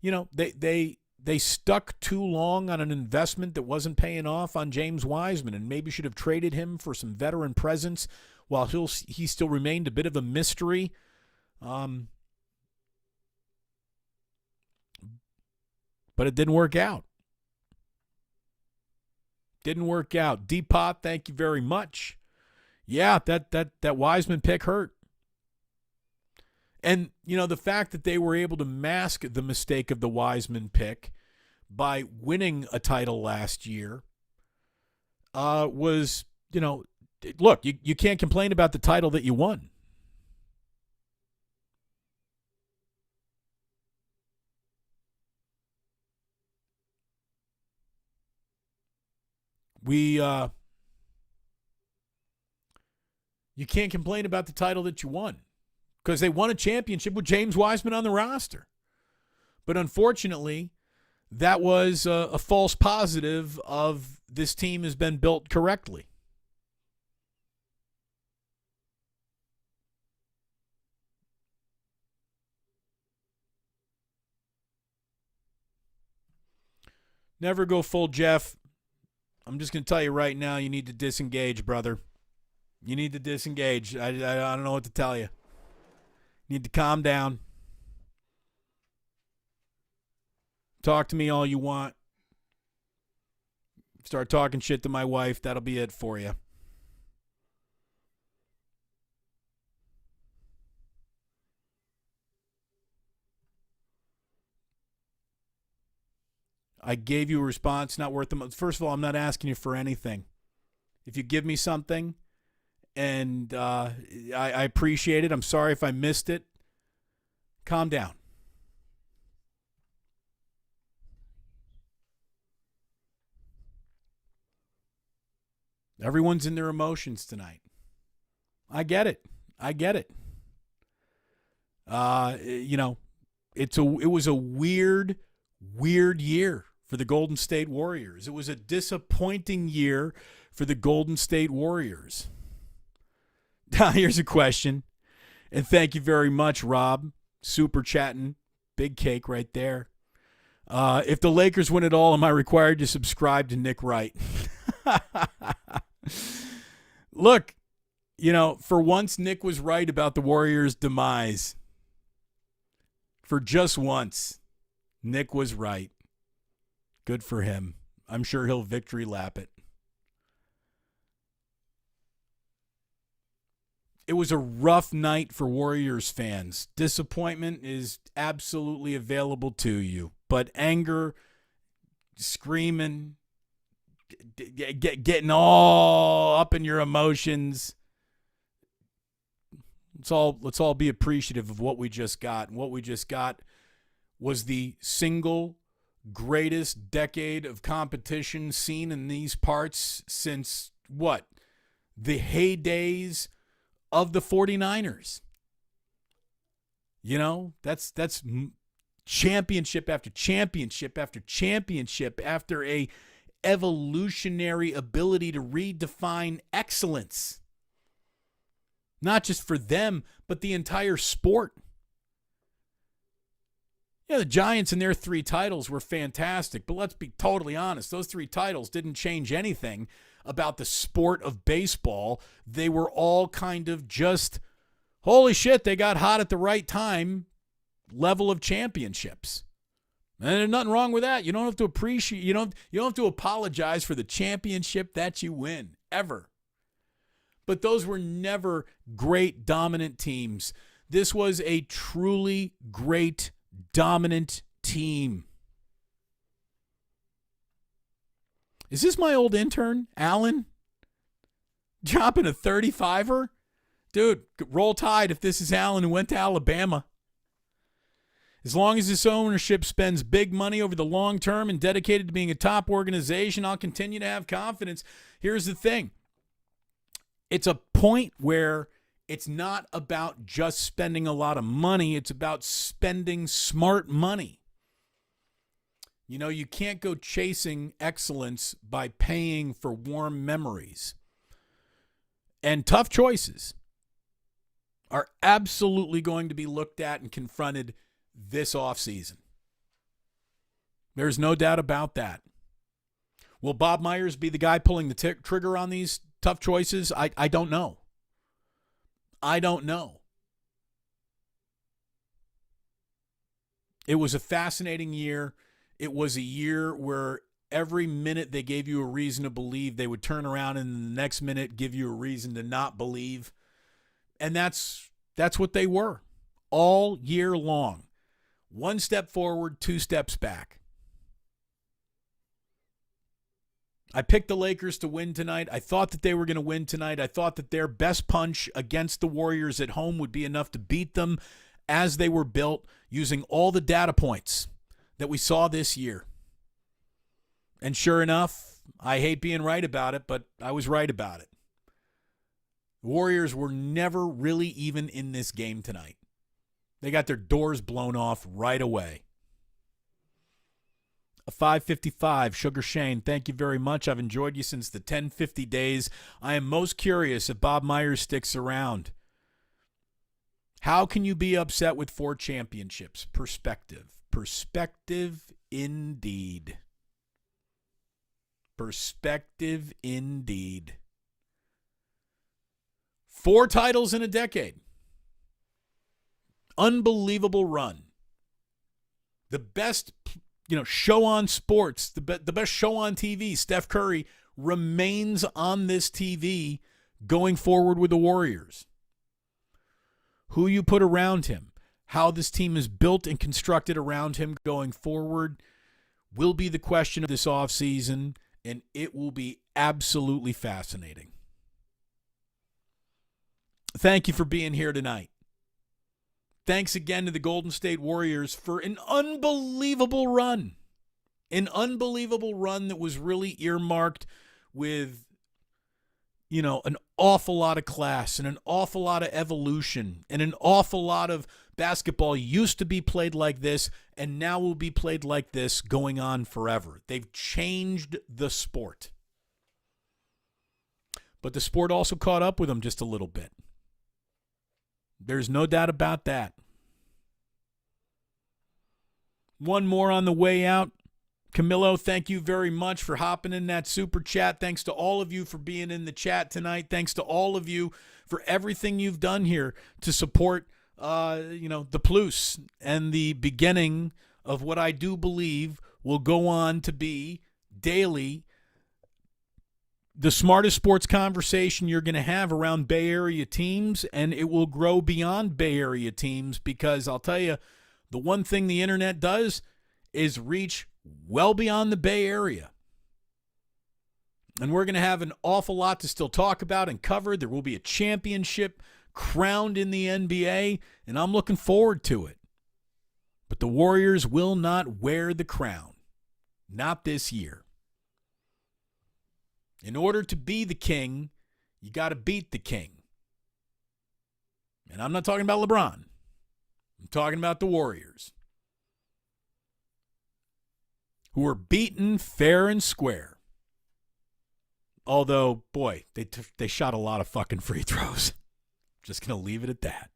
they stuck too long on an investment that wasn't paying off on James Wiseman and maybe should have traded him for some veteran presence while he still remained a bit of a mystery. But it didn't work out. Didn't work out. Depot, thank you very much. Yeah, that Wiseman pick hurt. And, the fact that they were able to mask the mistake of the Wiseman pick by winning a title last year was, look, you can't complain about the title that you won. You can't complain about the title that you won because they won a championship with James Wiseman on the roster. But unfortunately, that was a false positive of this team has been built correctly. Never go full Jeff. I'm just going to tell you right now, you need to disengage, brother. You need to disengage. I don't know what to tell you. You need to calm down. Talk to me all you want. Start talking shit to my wife. That'll be it for you. I gave you a response, not worth the most. First of all, I'm not asking you for anything. If you give me something and I appreciate it, I'm sorry if I missed it. Calm down. Everyone's in their emotions tonight. I get it. It was a weird year for the Golden State Warriors. It was a disappointing year for the Golden State Warriors. Now, here's a question, and thank you very much, Rob. Super chatting. Big cake right there. If the Lakers win it all, am I required to subscribe to Nick Wright? Look, for once, Nick was right about the Warriors' demise. For just once, Nick was right. Good for him. I'm sure he'll victory lap it. It was a rough night for Warriors fans. Disappointment is absolutely available to you. But anger, screaming, getting all up in your emotions. Let's all be appreciative of what we just got. And what we just got was the single greatest decade of competition seen in these parts since what? The heydays of the 49ers. That's championship after championship after championship after a evolutionary ability to redefine excellence. Not just for them, but the entire sport. Yeah, the Giants and their 3 titles were fantastic, but let's be totally honest. Those 3 titles didn't change anything about the sport of baseball. They were all kind of just, holy shit, they got hot at the right time level of championships. And there's nothing wrong with that. You don't have to appreciate, you don't have to apologize for the championship that you win, ever. But those were never great dominant teams. This was a truly great dominant team. Is this my old intern, Alan? Dropping a 35er? Dude, roll tide if this is Alan who went to Alabama. As long as this ownership spends big money over the long term and dedicated to being a top organization, I'll continue to have confidence. Here's the thing. It's a point where it's not about just spending a lot of money. It's about spending smart money. You can't go chasing excellence by paying for warm memories. And tough choices are absolutely going to be looked at and confronted this offseason. There's no doubt about that. Will Bob Myers be the guy pulling the trigger on these tough choices? I don't know. I don't know. It was a fascinating year. It was a year where every minute they gave you a reason to believe, they would turn around and the next minute give you a reason to not believe. And that's what they were all year long. 1 step forward, 2 steps back. I picked the Lakers to win tonight. I thought that they were going to win tonight. I thought that their best punch against the Warriors at home would be enough to beat them as they were built, using all the data points that we saw this year. And sure enough, I hate being right about it, but I was right about it. The Warriors were never really even in this game tonight. They got their doors blown off right away. A 555, Sugar Shane, thank you very much. I've enjoyed you since the 1050 days. I am most curious if Bob Myers sticks around. How can you be upset with 4 championships? Perspective. Perspective indeed. Perspective indeed. 4 titles in a decade. Unbelievable run. The best, show on sports, the best show on TV, Steph Curry, remains on this TV going forward with the Warriors. Who you put around him, how this team is built and constructed around him going forward will be the question of this offseason, and it will be absolutely fascinating. Thank you for being here tonight. Thanks again to the Golden State Warriors for an unbelievable run. An unbelievable run that was really earmarked with, an awful lot of class and an awful lot of evolution and an awful lot of basketball used to be played like this and now will be played like this going on forever. They've changed the sport. But the sport also caught up with them just a little bit. There's no doubt about that. One more on the way out. Camilo, thank you very much for hopping in that super chat. Thanks to all of you for being in the chat tonight. Thanks to all of you for everything you've done here to support, the Plus and the beginning of what I do believe will go on to be daily the smartest sports conversation you're going to have around Bay Area teams, and it will grow beyond Bay Area teams because I'll tell you, the one thing the internet does is reach well beyond the Bay Area. And we're going to have an awful lot to still talk about and cover. There will be a championship crowned in the NBA, and I'm looking forward to it. But the Warriors will not wear the crown. Not this year. In order to be the king, you got to beat the king. And I'm not talking about LeBron. I'm talking about the Warriors, who were beaten fair and square. Although, boy, they shot a lot of fucking free throws. Just going to leave it at that.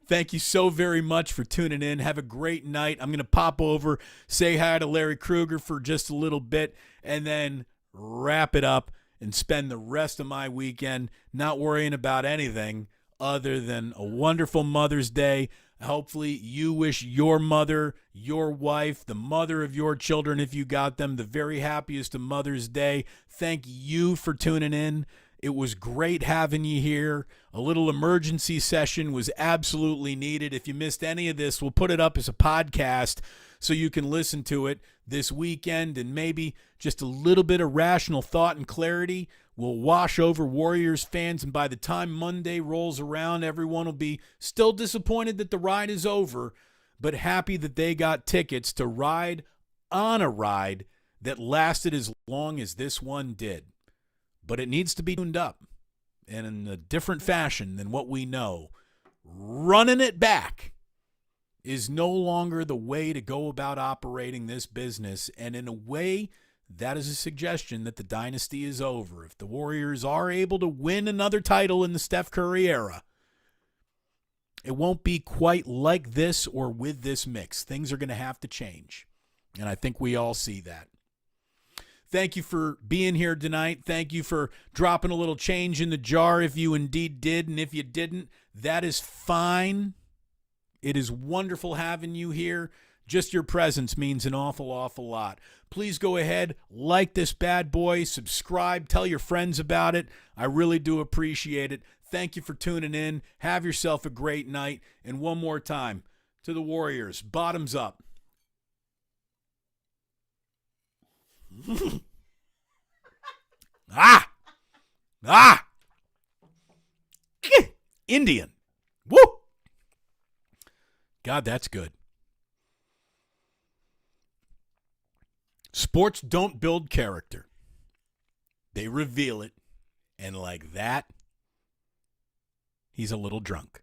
Thank you so very much for tuning in. Have a great night. I'm going to pop over, say hi to Larry Krueger for just a little bit, and then wrap it up and spend the rest of my weekend not worrying about anything other than a wonderful Mother's Day. Hopefully you wish your mother, your wife, the mother of your children, if you got them, the very happiest of Mother's Day. Thank you for tuning in. It was great having you here. A little emergency session was absolutely needed. If you missed any of this, we'll put it up as a podcast so you can listen to it this weekend, and maybe just a little bit of rational thought and clarity will wash over Warriors fans, and by the time Monday rolls around, everyone will be still disappointed that the ride is over, but happy that they got tickets to ride on a ride that lasted as long as this one did. But it needs to be tuned up, and in a different fashion than what we know. Running it back is no longer the way to go about operating this business, and in a way, that is a suggestion that the dynasty is over. If the Warriors are able to win another title in the Steph Curry era, it won't be quite like this or with this mix. Things are going to have to change, and I think we all see that. Thank you for being here tonight. Thank you for dropping a little change in the jar if you indeed did, and if you didn't, that is fine. It is wonderful having you here. Just your presence means an awful, awful lot. Please go ahead, like this bad boy, subscribe, tell your friends about it. I really do appreciate it. Thank you for tuning in. Have yourself a great night. And one more time, to the Warriors, bottoms up. Indian. Woo! God, that's good. Sports don't build character. They reveal it. And like that, he's a little drunk.